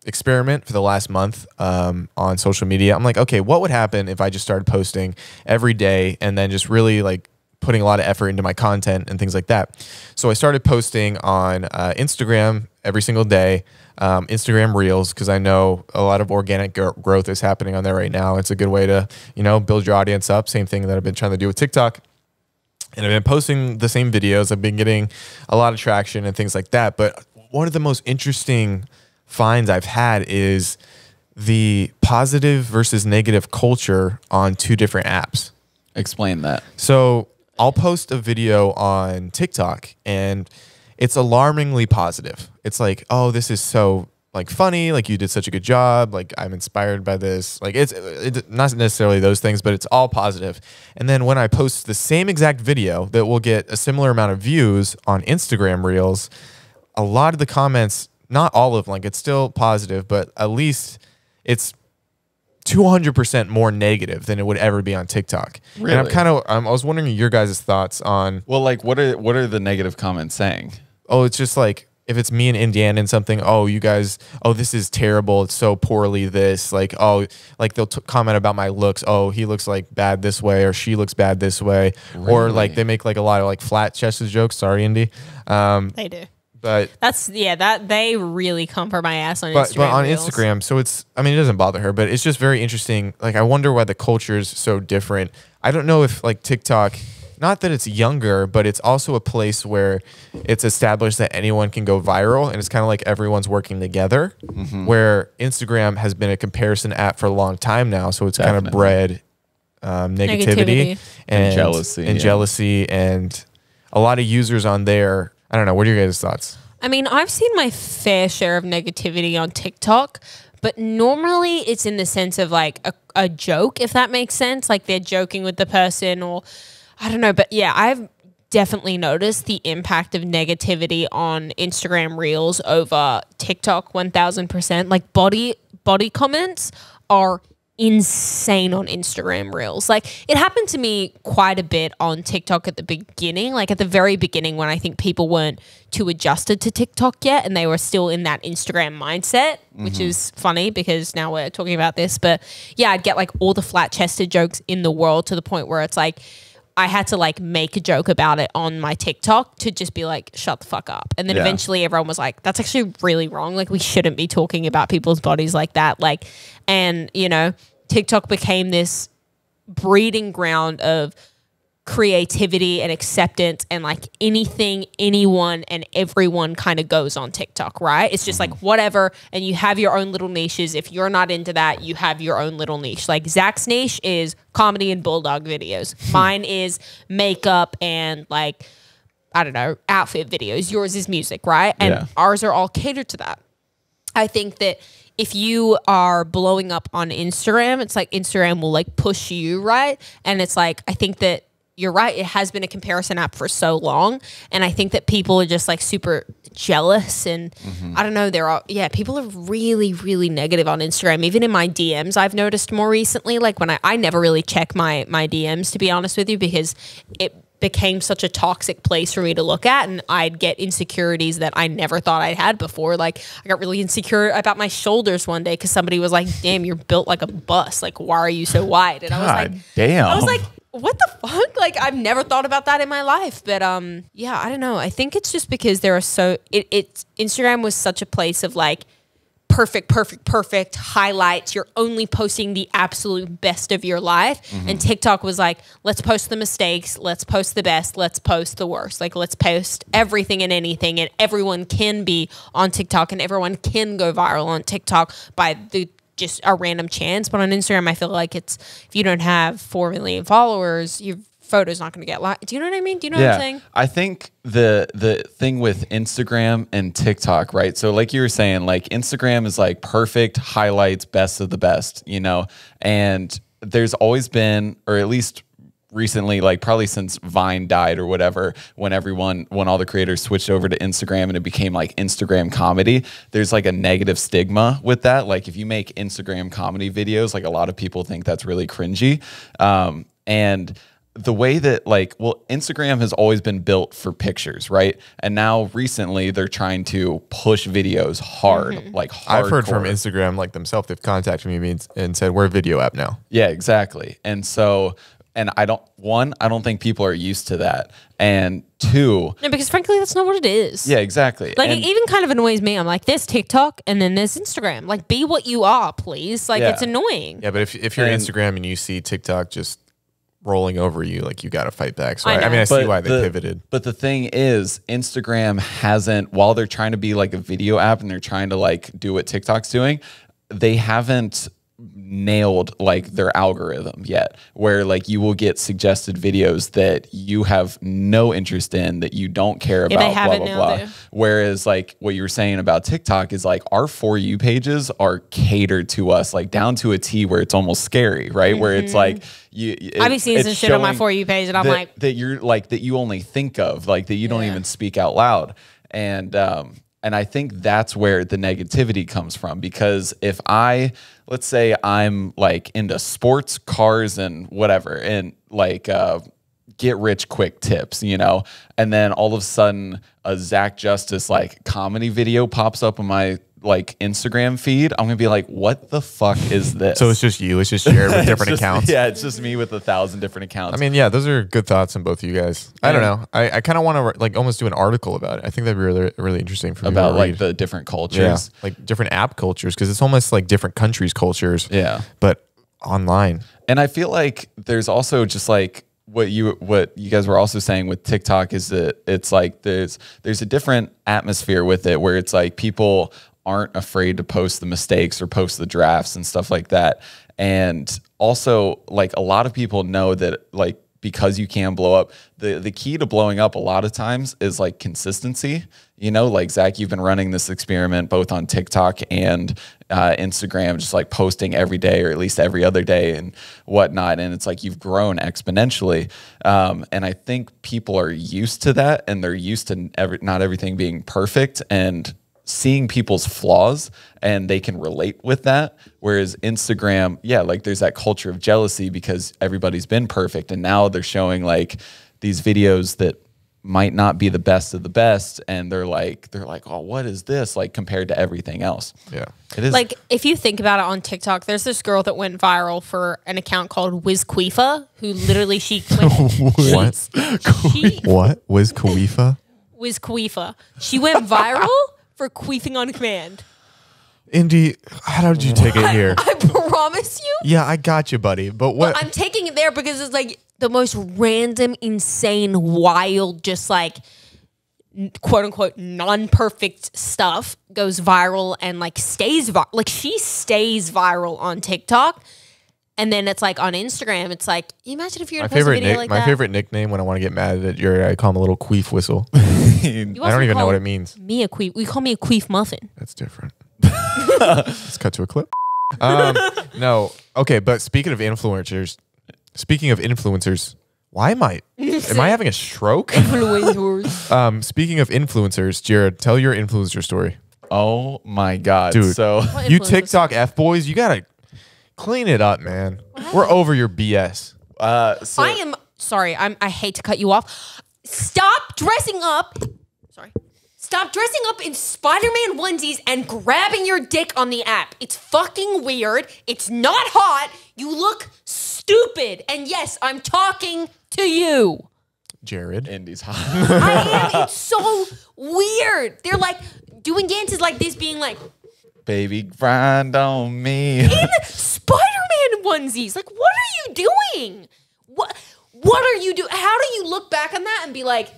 experiment for the last month on social media. I'm like, okay, what would happen if I just started posting every day and then just really like putting a lot of effort into my content and things like that. So I started posting on Instagram every single day, Instagram Reels, because I know a lot of organic growth is happening on there right now. It's a good way to, you know, build your audience up. Same thing that I've been trying to do with TikTok. And I've been posting the same videos. I've been getting a lot of traction and things like that. But one of the most interesting finds I've had is the positive versus negative culture on two different apps. Explain that. So I'll post a video on TikTok and it's alarmingly positive. It's like, oh, this is so like funny. Like you did such a good job. Like I'm inspired by this. Like it's not necessarily those things, but it's all positive. And then when I post the same exact video that will get a similar amount of views on Instagram Reels, a lot of the comments, not all of them, like it's still positive, but at least it's 200% more negative than it would ever be on TikTok. Really? And I was wondering your guys' thoughts on. Well, like what are the negative comments saying? Oh, it's just like if it's me and Indiana and something, oh, you guys, oh, this is terrible. It's so poorly this. Like, oh, like they'll comment about my looks. Oh, he looks like bad this way or she looks bad this way. Really? Or like they make like a lot of like flat chested jokes. Sorry, Indy. They do. But that they really come for my ass on Instagram. But on Reels. Instagram, so it's, I mean, it doesn't bother her, but it's just very interesting. Like, I wonder why the culture is so different. I don't know if like TikTok, not that it's younger, but it's also a place where it's established that anyone can go viral and it's kind of like everyone's working together, where Instagram has been a comparison app for a long time now. So it's kind of bred negativity and jealousy and a lot of users on there. I don't know. What are your guys' thoughts? I mean, I've seen my fair share of negativity on TikTok, but normally it's in the sense of like a joke, if that makes sense. Like they're joking with the person or I don't know. But yeah, I've definitely noticed the impact of negativity on Instagram Reels over TikTok 1000%. Like body comments are insane on Instagram Reels. Like it happened to me quite a bit on TikTok at the beginning, like at the very beginning when I think people weren't too adjusted to TikTok yet and they were still in that Instagram mindset, which is funny because now we're talking about this. But yeah, I'd get like all the flat chested jokes in the world to the point where it's like I had to like make a joke about it on my TikTok to just be like, shut the fuck up. And then eventually everyone was like, that's actually really wrong. Like we shouldn't be talking about people's bodies like that. Like, and you know, TikTok became this breeding ground of creativity and acceptance and like anything, anyone and everyone kind of goes on TikTok, right? It's just like whatever. And you have your own little niches. If you're not into that, you have your own little niche. Like Zach's niche is comedy and bulldog videos. Mine is makeup and like, I don't know, outfit videos. Yours is music, right? And ours are all catered to that. I think that if you are blowing up on Instagram, it's like Instagram will like push you, right? And it's like, I think that you're right. It has been a comparison app for so long. And I think that people are just like super jealous and I don't know, people are really, really negative on Instagram. Even in my DMs, I've noticed more recently, like when I never really check my DMs, to be honest with you, because it became such a toxic place for me to look at and I'd get insecurities that I never thought I'd had before. Like I got really insecure about my shoulders one day because somebody was like, damn, you're built like a bus. Like, why are you so wide? And I was like, damn. I was like, what the fuck? Like, I've never thought about that in my life. But yeah, I don't know. I think it's just because there are Instagram was such a place of like perfect highlights. You're only posting the absolute best of your life. And TikTok was like, let's post the mistakes, let's post the best, let's post the worst. Like, let's post everything and anything, and everyone can be on TikTok and everyone can go viral on TikTok by just a random chance. But on Instagram, I feel like it's, if you don't have 4 million followers, your photo's not going to get liked. Do you know what I mean? Do you know what I'm saying? I think the thing with Instagram and TikTok, right? So like you were saying, like Instagram is like perfect highlights, best of the best, you know? And there's always been, or at least recently, like probably since Vine died or whatever, when all the creators switched over to Instagram and it became like Instagram comedy, there's like a negative stigma with that. Like if you make Instagram comedy videos, like a lot of people think that's really cringy. And the way that Instagram has always been built for pictures, right? And now recently they're trying to push videos hard, like hardcore. I've heard from Instagram like themselves, they've contacted me and said, we're a video app now. Yeah, exactly. And so, and I don't think people are used to that. And two, no, because frankly, that's not what it is. Yeah, exactly. Like, it even kind of annoys me. I'm like, there's TikTok and then there's Instagram. Like, be what you are, please. Like, it's annoying. Yeah, but if you're Instagram and you see TikTok just rolling over you, like, you got to fight back. So I see why they pivoted. But the thing is, Instagram hasn't, while they're trying to be like a video app and they're trying to like do what TikTok's doing, they haven't nailed like their algorithm yet, where like you will get suggested videos that you have no interest in, that you don't care about, blah blah blah. Whereas like what you were saying about TikTok is like our For You pages are catered to us like down to a T, where it's almost scary, right? Where it's like I've been seeing some shit on my For You page and I'm like that you're like that you only think of, like that you don't even speak out loud. And I think that's where the negativity comes from, because if let's say I'm like into sports, cars, and whatever, and like get rich quick tips, you know, and then all of a sudden a Zach Justice like comedy video pops up on my like Instagram feed, I'm gonna be like, what the fuck is this? So it's just you, it's just shared with different accounts. Yeah, it's just me with 1,000 different accounts. I mean, yeah, those are good thoughts on both of you guys. I don't know. I kind of want to like almost do an article about it. I think that'd be really interesting for me about like the different cultures, like different app cultures, because it's almost like different countries' cultures. Yeah, but online. And I feel like there's also just like what you guys were also saying with TikTok is that it's like there's a different atmosphere with it, where it's like people aren't afraid to post the mistakes or post the drafts and stuff like that. And also like a lot of people know that like, because you can blow up, the key to blowing up a lot of times is like consistency. You know, like Zach, you've been running this experiment both on TikTok and Instagram, just like posting every day or at least every other day and whatnot. And it's like you've grown exponentially. And I think people are used to that, and they're used to not everything being perfect and seeing people's flaws, and they can relate with that. Whereas Instagram, yeah, like there's that culture of jealousy because everybody's been perfect, and now they're showing like these videos that might not be the best of the best, and they're like, oh, what is this like compared to everything else? Yeah, it is. Like, if you think about it, on TikTok, there's this girl that went viral for an account called Wiz Khalifa, who literally what? What? Wiz Khalifa? Wiz Khalifa. She went viral for queefing on command. Indy, how did you take it here? I promise you. Yeah, I got you, buddy. But what? Well, I'm taking it there because it's like the most random, insane, wild, just like quote unquote non-perfect stuff goes viral and like stays viral. Like, she stays viral on TikTok. And then it's like on Instagram, it's like, you imagine if you were to post a video like that. My favorite nickname when I want to get mad at your, I call him a little queef whistle. I don't even know what it means. Me a queef. We call me a queef muffin. That's different. Let's cut to a clip. No. Okay, but speaking of influencers, why am I having a stroke? Influencers. Speaking of influencers, Jared, tell your influencer story. Oh my God. Dude, so you TikTok F-boys, you got to clean it up, man. We're over your BS. I am sorry. I hate to cut you off. Stop dressing up. Sorry. Stop dressing up in Spider-Man onesies and grabbing your dick on the app. It's fucking weird. It's not hot. You look stupid. stupid. And yes, I'm talking to you. Jared. Indy's hot. I am. It's so weird. They're like doing dances like this, being like, baby, grind on me. in Spider-Man onesies. Like, what are you doing? What are you doing? How do you look back on that and be like,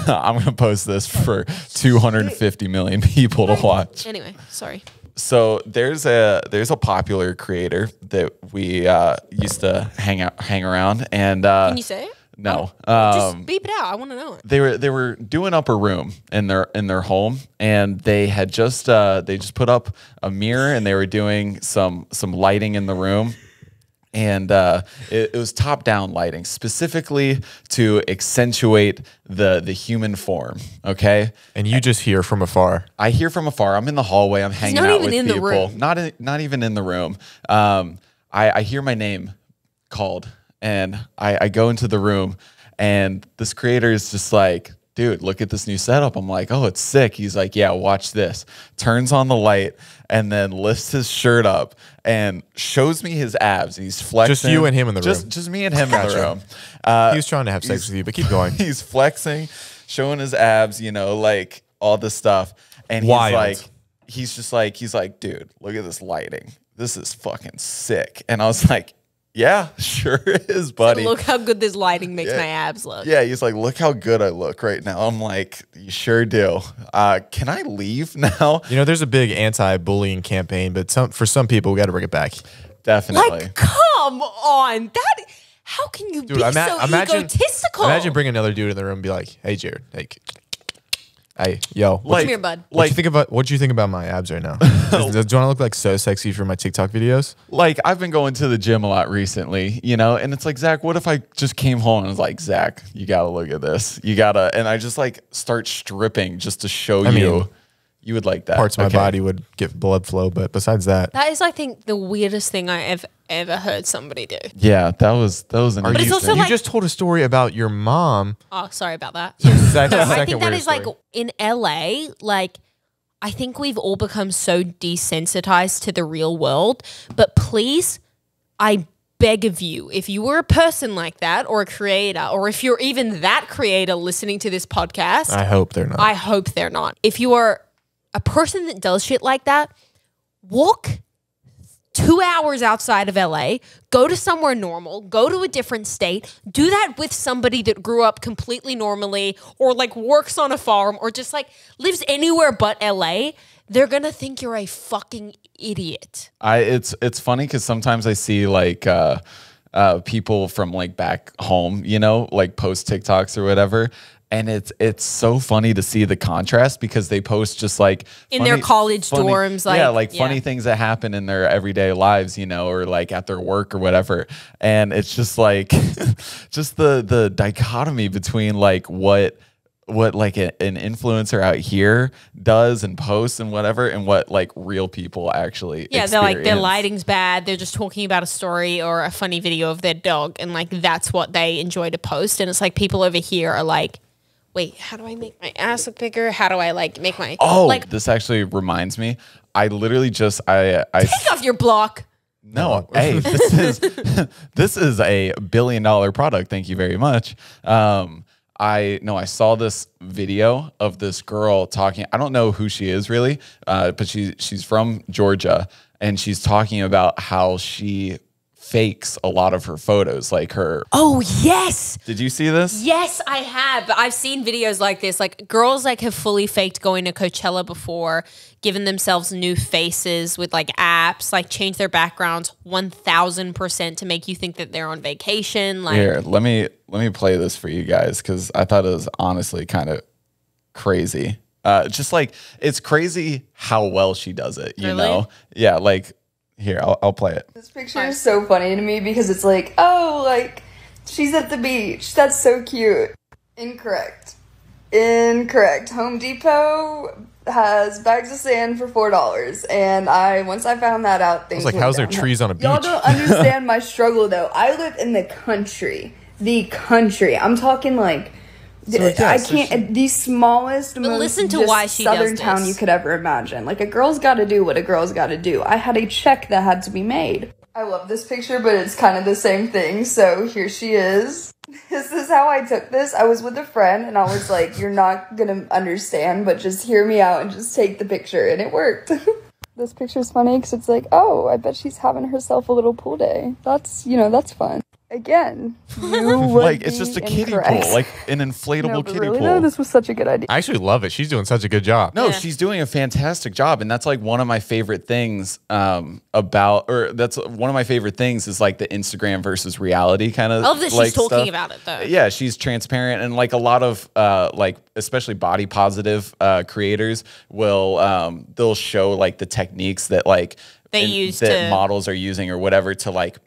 I'm gonna post this for 250 million people to watch. Anyway, sorry. So there's a popular creator that we used to hang around, and Can you say it? no, Just beep it out. I want to know it. they were doing up a room in their home, and they had just put up a mirror, and they were doing some lighting in the room. And it was top-down lighting, specifically to accentuate the human form. Okay, And you just hear from afar. I hear from afar. I'm in the hallway. I'm hanging not out even with in the people. room. Not even in the room. I hear my name called, and I go into the room, and this creator is just like, dude, look at this new setup. I'm like, oh, it's sick. He's like, yeah, watch this. Turns on the light and then lifts his shirt up and shows me his abs. And he's flexing. Just you and him in the room. Just me and him in the room. He was trying to have sex with you, but keep going. He's flexing, showing his abs, like all this stuff. And he's Wild. like, he's like, dude, look at this lighting. This is fucking sick. And I was like, yeah, sure is, buddy. Look how good this lighting makes my abs look. Yeah, he's like, look how good I look right now. I'm like, you sure do. Can I leave now? There's a big anti-bullying campaign, but for some people, we got to bring it back. Definitely. Like, come on. How can you be so egotistical? Imagine bringing another dude in the room and be like, hey, Jared, hey, yo. Come here, bud. What do you think about my abs right now? Do you want to look like so sexy for my TikTok videos? Like, I've been going to the gym a lot recently, and it's like, Zach, what if I just came home and was like, Zach, you got to look at this. And I just like start stripping just to show you would like that. Parts of my body would get blood flow, but besides that. That is, I think, the weirdest thing I have ever heard somebody do. Yeah, that was an But it's also you just told a story about your mom. Oh, sorry about that. I I think that is like in LA, like I think we've all become so desensitized to the real world. But please, I beg of you, if you were a person like that or a creator, or if you're even that creator listening to this podcast, I hope they're not. I hope they're not. If you are a person that does shit like that, walk 2 hours outside of LA, go to somewhere normal, go to a different state, do that with somebody that grew up completely normally or like works on a farm or just like lives anywhere but LA. They're going to think you're a fucking idiot. It's funny because sometimes I see like people from like back home, like post TikToks or whatever. And it's so funny to see the contrast because they post just like in their college dorms, funny things that happen in their everyday lives, or like at their work or whatever. And it's just like just the dichotomy between like what like an influencer out here does and posts and whatever, and what like real people actually experience. They're like, their lighting's bad, they're just talking about a story or a funny video of their dog, and like that's what they enjoy to post. And it's like people over here are like, wait, how do I make my ass look bigger? How do I like make my this actually reminds me. I literally just I take off your block. No, hey, this is a $1 billion product. Thank you very much. I saw this video of this girl talking. I don't know who she is really, but she's from Georgia, and she's talking about how she fakes a lot of her photos, like her. Oh yes. Did you see this? Yes, I have. I've seen videos like this. Like girls like have fully faked going to Coachella before, given themselves new faces with like apps, like change their backgrounds 1000% to make you think that they're on vacation. Like here, let me play this for you guys because I thought it was honestly kind of crazy. Just like it's crazy how well she does it. You know? Yeah, like. Here, I'll play it. This picture is so funny to me because it's like, oh, like, she's at the beach. That's so cute. Incorrect. Home Depot has bags of sand for $4. And once I found that out, things I was like, how's there trees on a beach? Y'all don't understand my struggle, though. I live in the country. I'm talking like... I can't. The smallest, most southern town you could ever imagine. Like a girl's got to do what a girl's got to do. I had a check that had to be made. I love this picture, but it's kind of the same thing. So here she is. This is how I took this. I was with a friend and I was like, you're not going to understand, but just hear me out and just take the picture. And it worked. This picture's funny because it's like, oh, I bet she's having herself a little pool day. That's, that's fun. Again, you would like it's just a kiddie pool, like an inflatable kiddie pool. No, this was such a good idea. I actually love it. She's doing such a good job. No, she's doing a fantastic job, and that's like one of my favorite things that's one of my favorite things is like the Instagram versus reality kind of. I love that like, she's talking stuff. about it though. Yeah, she's transparent, and like a lot of like especially body positive creators will they'll show like the techniques that like they use that models are using or whatever to like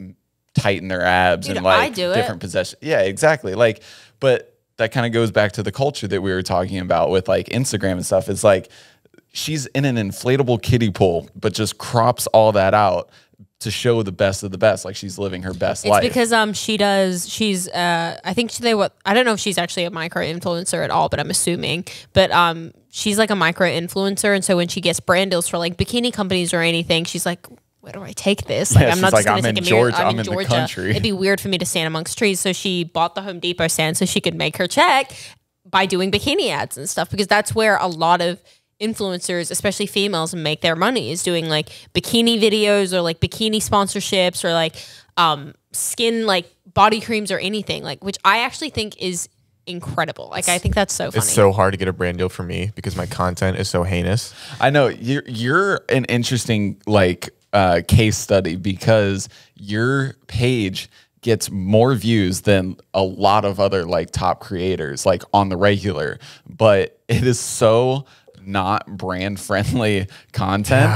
tighten their abs. Dude, and like I do different possessions. Yeah, exactly. Like, but that kind of goes back to the culture that we were talking about with like Instagram and stuff. It's like she's in an inflatable kiddie pool, but just crops all that out to show the best of the best. Like she's living her best life. It's because she's I think I don't know if she's actually a micro influencer at all, but I'm assuming. But she's like a micro influencer, and so when she gets brand deals for like bikini companies or anything, she's like, where do I take this? Like, Yeah, I'm not she's just like, going to I'm take in a mirror. Georgia. I'm in I'm in the Georgia. country. It'd be weird for me to stand amongst trees. So she bought the Home Depot stand so she could make her check by doing bikini ads and stuff, because that's where a lot of influencers, especially females, make their money, is doing like bikini videos or like bikini sponsorships or like skin like body creams or anything, like, which I actually think is incredible. Like I think that's so funny. It's so hard to get a brand deal for me because my content is so heinous. I know you're an interesting like case study because your page gets more views than a lot of other like top creators like on the regular, but it is so not brand friendly content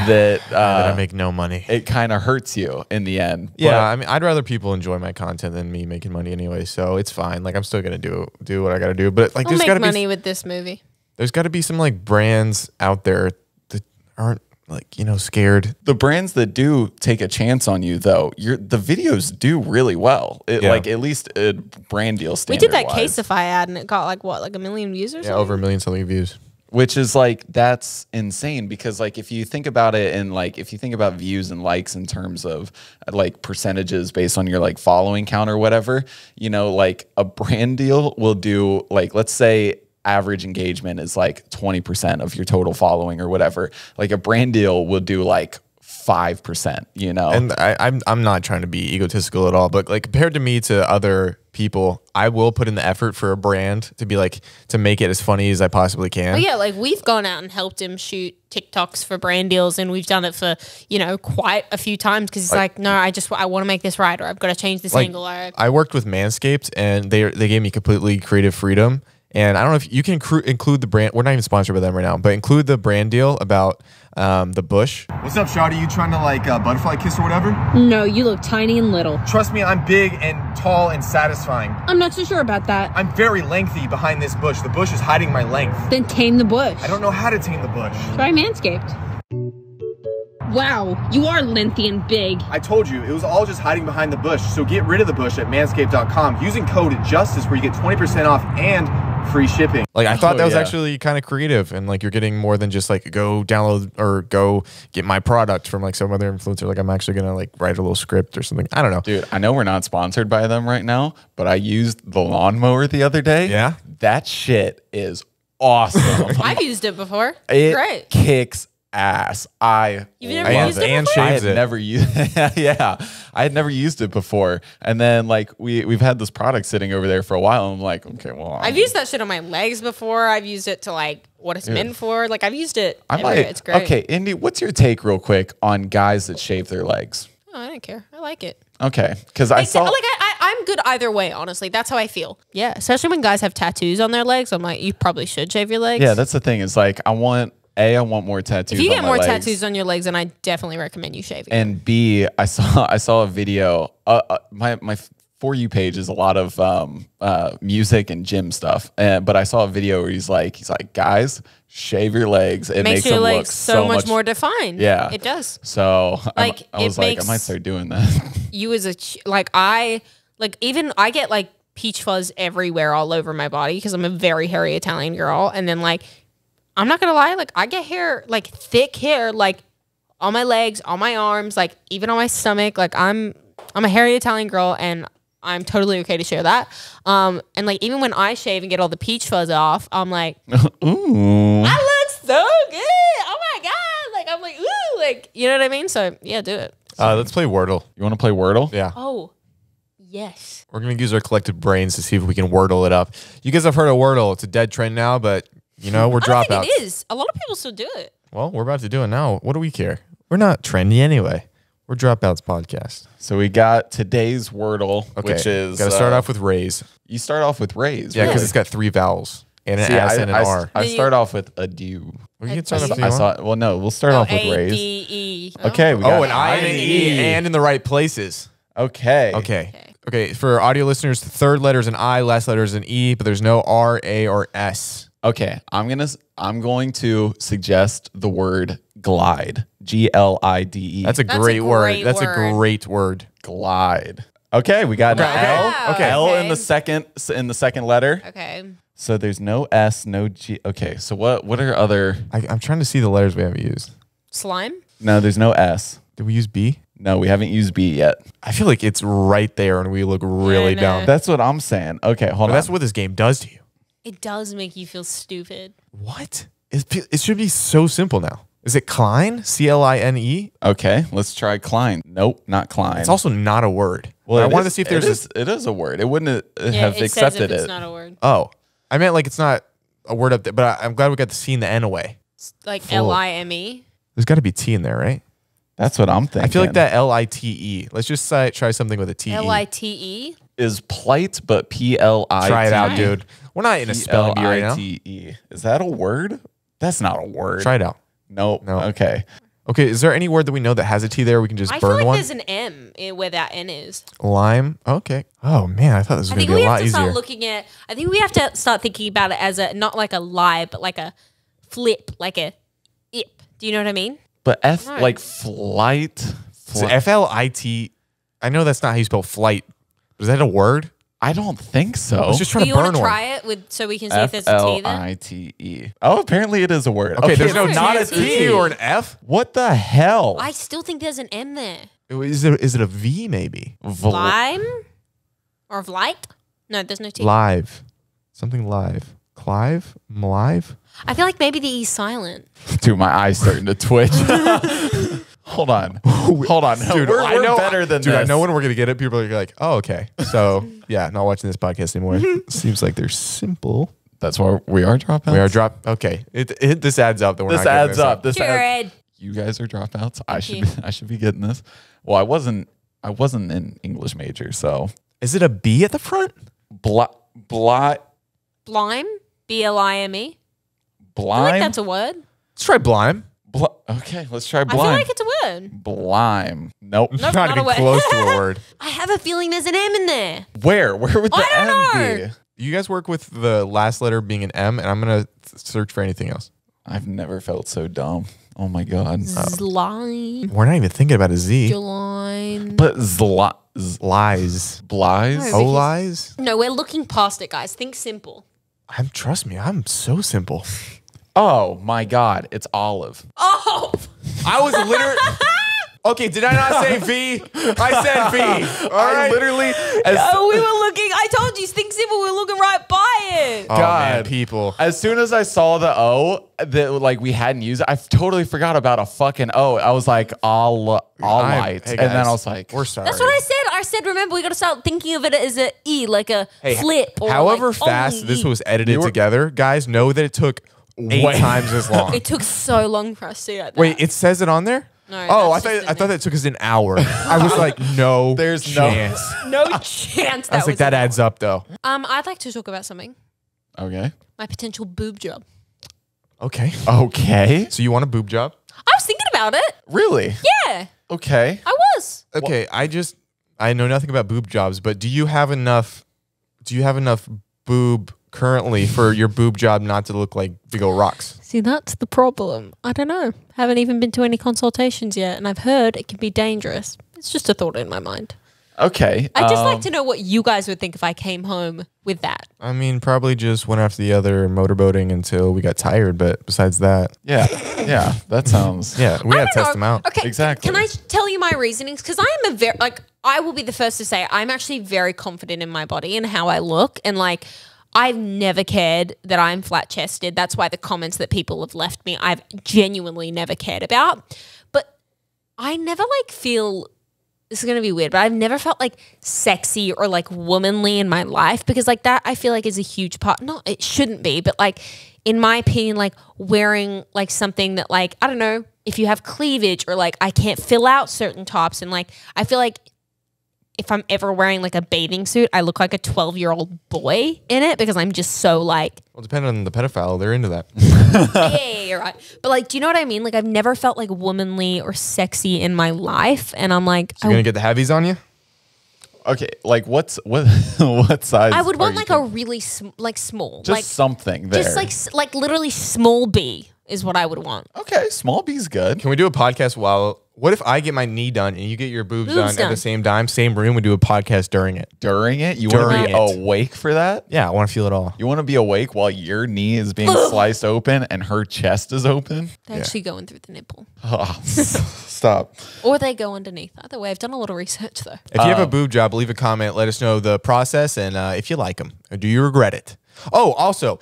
that I make no money. It kind of hurts you in the end. Yeah, But I mean, I'd rather people enjoy my content than me making money anyway, so it's fine. Like I'm still gonna do what I gotta do, but like I'll there's make gotta money be with this movie. there's gotta be some like brands out there that aren't like scared. the brands that do take a chance on you though, the videos do really well. Like at least a brand deal We standard. did that Caseify ad and it got like what, like 1 million views or something? Yeah, over 1 million something views. Which is like, that's insane because like if you think about it and like if you think about views and likes in terms of like percentages based on your like following count or whatever, like a brand deal will do like, let's say average engagement is like 20% of your total following or whatever. Like a brand deal will do like 5%, And I'm not trying to be egotistical at all, but like compared to me to other people, I will put in the effort for a brand to be like to make it as funny as I possibly can. Oh yeah, like we've gone out and helped him shoot TikToks for brand deals, and we've done it for quite a few times because it's like no, I want to make this right, or I've got to change this angle. I worked with Manscaped, and they gave me completely creative freedom. And I don't know if you can include the brand. We're not even sponsored by them right now, but include the brand deal about the bush. What's up, Shawty? You trying to like butterfly kiss or whatever? No, you look tiny and little. Trust me, I'm big and tall and satisfying. I'm not so sure about that. I'm very lengthy behind this bush. The bush is hiding my length. Then tame the bush. I don't know how to tame the bush. Try Manscaped. Wow, you are lengthy and big. I told you, it was all just hiding behind the bush. So get rid of the bush at manscaped.com using code JUSTICE where you get 20% off and free shipping. Like I thought that was actually kind of creative, and like you're getting more than just like go download or go get my product from like some other influencer. Like I'm actually gonna like write a little script or something. I don't know. Dude, I know we're not sponsored by them right now, but I used the lawnmower the other day. Yeah? That shit is awesome. I've used it before. It Great. kicks ass. You've never love used it and before? I shaves had it. never used yeah, I had never used it before. And then like we've had this product sitting over there for a while. And I'm like, okay, well, I've used that shit on my legs before. I've used it to like what it's meant for. Like I've used it I everywhere. might, It's great. okay, Indy, what's your take real quick on guys that shave their legs? Oh, I don't care. I like it. Okay, because I saw I'm good either way, honestly. That's how I feel. Yeah, especially when guys have tattoos on their legs. I'm like, you probably should shave your legs. yeah, that's the thing is like I want more tattoos. If you on get my more legs. tattoos on your legs, then I definitely recommend you shaving. And B, I saw a video. My For You page is a lot of music and gym stuff. But I saw a video where he's like, guys, shave your legs. It makes your them legs look so much more defined. Yeah, it does. So Like, I was it like, makes I might start doing that. You as a I get like peach fuzz everywhere all over my body because I'm a very hairy Italian girl, and then like I'm not gonna lie, like I get hair, like thick hair, like on my legs, on my arms, like even on my stomach. Like I'm a hairy Italian girl, and I'm totally okay to share that. And like even when I shave and get all the peach fuzz off, I'm like, Ooh. I look so good. Oh my god! Like I'm like, ooh, like you know what I mean? So yeah, do it. Let's play Wordle. You want to play Wordle? Yeah. Oh, yes. We're going to use our collective brains to see if we can Wordle it up. You guys have heard of Wordle. It's a dead trend now, but, you know, we're I don't dropouts. think it is. A lot of people still do it. Well, we're about to do it now. What do we care? We're not trendy anyway. We're Dropouts podcast. So we got today's Wordle, Okay. which is... Got to start off with raise. You start off with raise. Yeah, because really? it's got 3 vowels and an See, S and an R. I start off with adieu. Well, you can start I off if you I want. saw. Well, no, we'll start off with raise. A-D-E. Okay, we got Oh, an I and an E and in the right places. Okay. Okay. For audio listeners, the third letter is an I, last letter is an E, but there's no R, A, or S. Okay. I'm going to suggest the word glide. Glide. That's a That's a great word. great That's a word. great word. glide. Okay, we got an Wow. L. Okay. L Okay. in the second letter. Okay. So there's no S, no G. Okay. So what are other? I'm trying to see the letters we haven't used. Slime. No, there's no S. Did we use B? No, we haven't used B yet. I feel like it's right there and we look really no. dumb. That's what I'm saying. Okay, hold But on. that's what this game does to you. It does make you feel stupid. What? It should be so simple now. Is it Klein? C-L-I-N-E? Okay, let's try Klein. Nope, not Klein. It's also not a word. well, I it wanted to is- see if there's it is a word. It wouldn't Yeah, have it says accepted if it's it. not a word. Oh, I meant like it's not a word up there, but I'm glad we got the C and the N away. It's like Full. L-I-M-E. There's got to be T in there, right? That's what I'm thinking. I feel like that L-I-T-E. Let's just try something with a T-E. L-I-T-E. is plight, but P-L-I-T. Try it out, dude. We're not in a spelling bee right now. P-L-I-T-E. Is that a word? That's not a word. Try it out. Nope. No. Okay. Okay, is there any word that we know that has a T there we can just I feel burn like one? there's an M where that N is. Lime. Okay. Oh, man, I thought this was I going think to be we a have lot to easier. start looking at. I think we have to start thinking about it as a not like a lie, but like a flip, like a ip. Do you know what I mean? But F, No. like flight. So F-L-I-T. I know that's not how you spell flight. But is that a word? I don't think so. Let's just try Do to you want burn to one. try it with so we can see if there's a T there? F-L-I-T-E. Oh, apparently it is a word. Okay, there's no there's not a no T T. or an F. What the hell? I still think there's an M there. Is it a V maybe? Lime or Vlight? No, there's no T. Live. Something live. Clive? Malive? I feel like maybe the E's silent. Dude, my eye's starting to twitch. Hold on. Hold on. Dude, we're I know, better than dude, this. I know when we're going to get it. People are like, oh, okay. So, yeah, not watching this podcast anymore. Seems like they're simple. That's why we are dropouts. We are okay. This adds up. That we're This not getting adds up. This adds. Jared. You guys are dropouts. I you. should be getting this. Well, I wasn't an English major, so Is it a B at the front? blime. Blime? B-L-I-M-E? I feel like Blime. that's a word. Let's try Blime. Okay, let's try I feel blime. like it's a word. Blime. Nope. Nope, not not a even word. close to a word. I have a feeling there's an M in there. Where? Where would the I don't M know. be? You guys work with the last letter being an M, and I'm going to search for anything else. I've never felt so dumb. Oh my god. Slime. We're not even thinking about a Z. Line. But Lies. Blies? No. Oh, lies? No, we're looking past it, guys. Think simple. Trust me, I'm so simple. Oh my god, it's olive. Oh! I was literally... Okay, did I not say V? I said V. All right. I literally Oh, we were looking. I told you, think simple. We were looking right by it. Oh, God. man, people. as soon as I saw the O that like we hadn't used it, I totally forgot about a fucking O. I was like all light. Hey, and then guys, I was like, we're sorry. That's what I said. I said, remember, we got to start thinking of it as a E, like a flip. Or However like fast only this E. was edited You were- together, guys, know that it took 8 Way- times as long. It took so long for us to do that. Wait, it says it on there? No, Oh, I that's just thought the that took us an hour. I was like, no, There's no- chance. no chance. I was like, that adds up though. I'd like to talk about something. okay. My potential boob job. Okay. Okay. So you want a boob job? I was thinking about it. Really? Yeah, Okay. I was. Okay, I know nothing about boob jobs, but do you have enough boob currently for your boob job not to look like big old rocks? See, that's the problem. I don't know. Haven't even been to any consultations yet, and I've heard it can be dangerous. It's just a thought in my mind. Okay. I'd just like to know what you guys would think if I came home with that. I mean, probably just one after the other motorboating until we got tired. But besides that, Yeah. Yeah. That sounds. yeah, we gotta I don't test them know. out. Okay, Exactly. Can I tell you my reasonings? Because I'm a very I will be the first to say I'm actually very confident in my body and how I look, and like I've never cared that I'm flat chested. That's why the comments that people have left me, I've genuinely never cared about. But I never like feel. This is going to be weird, but I've never felt like sexy or like womanly in my life, because like that I feel like is a huge part. No, it shouldn't be, but like in my opinion, like wearing like something that like, I don't know, if you have cleavage or like I can't fill out certain tops, and like I feel like if I'm ever wearing like a bathing suit, I look like a 12-year-old boy in it, because I'm just so like. Well, depending on the pedophile, they're into that. Yeah, you're right. But like, do you know what I mean? Like I've never felt like womanly or sexy in my life, and I'm like, You're gonna get the heavies on you. Okay. Like what size? I would are want you like thinking? a really like small, just like something there. just like literally small B is what I would want. Okay. Small B's good. Can we do a podcast while? What if I get my knee done and you get your boobs done at done. the same time, same room? We do a podcast during it. During it, you want to During be it. awake for that? Yeah, I want to feel it all. You want to be awake while your knee is being sliced open and her chest is open? They're actually going through the nipple, Oh, stop. or they go underneath. Either way, I've done a lot of research though. If you have a boob job, leave a comment. Let us know the process and if you like them. Or do you regret it? Oh, also,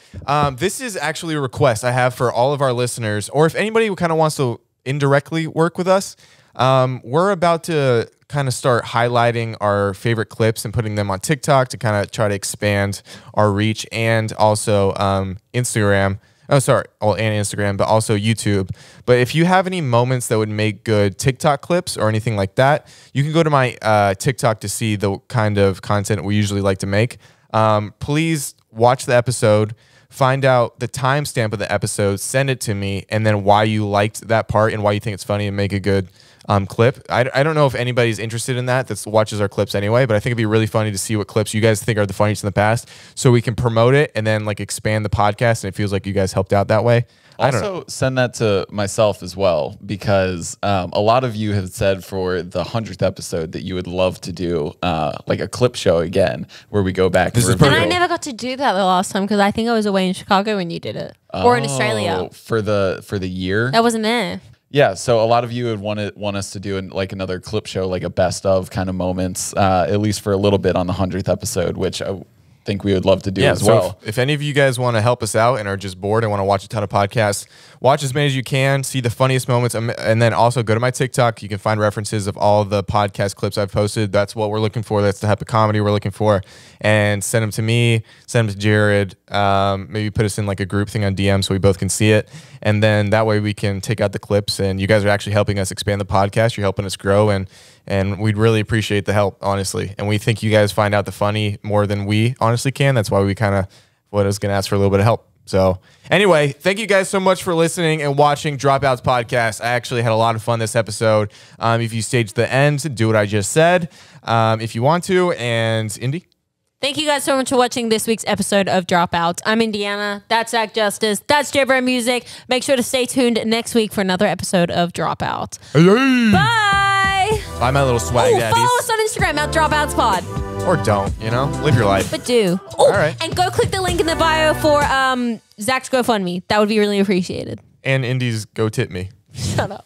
this is actually a request I have for all of our listeners, or if anybody who kind of wants to indirectly work with us. We're about to kind of start highlighting our favorite clips and putting them on TikTok to kind of try to expand our reach, and also Instagram. Oh, sorry. Well, and Instagram, but also YouTube. But if you have any moments that would make good TikTok clips or anything like that, you can go to my TikTok to see the kind of content we usually like to make. Please watch the episode, find out the timestamp of the episode, send it to me, and then why you liked that part and why you think it's funny, and make a good clip. I don't know if anybody's interested in that watches our clips anyway, but I think it'd be really funny to see what clips you guys think are the funniest in the past, so we can promote it and then like expand the podcast, and it feels like you guys helped out that way. I don't know. Also, send that to myself as well, because a lot of you have said for the 100th episode that you would love to do like a clip show again, where we go back. This and is review. And I never got to do that the last time, because I think I was away in Chicago when you did it, or in Australia. for the year. I wasn't there. Yeah, so a lot of you would want us to do like another clip show, like a best of kind of moments, at least for a little bit on the 100th episode, which I think we would love to do as so well. if any of you guys want to help us out and are just bored and want to watch a ton of podcasts, watch as many as you can, see the funniest moments, and then also go to my TikTok. You can find references of all the podcast clips I've posted. That's what we're looking for. That's the type of comedy we're looking for. And send them to me, send them to Jared. Maybe put us in like a group thing on DM so we both can see it. And then that way we can take out the clips, and you guys are actually helping us expand the podcast. You're helping us grow, and we'd really appreciate the help, honestly. And we think you guys find out the funny more than we honestly can. That's why we kind of was going to ask for a little bit of help. So anyway, thank you guys so much for listening and watching Dropouts Podcast. I actually had a lot of fun this episode. If you stayed to the end, do what I just said if you want to. And Indy? Thank you guys so much for watching this week's episode of Dropouts. I'm Indiana. That's Zach Justice. That's J-Brand Music. Make sure to stay tuned next week for another episode of Dropouts. Bye! Bye, my little swag Ooh, daddies. follow us on Instagram at DropoutsPod. Or don't, live your life. But do. All right. And go click the link in the bio for Zach's GoFundMe. That would be really appreciated. And Indy's go tip me. Shut up.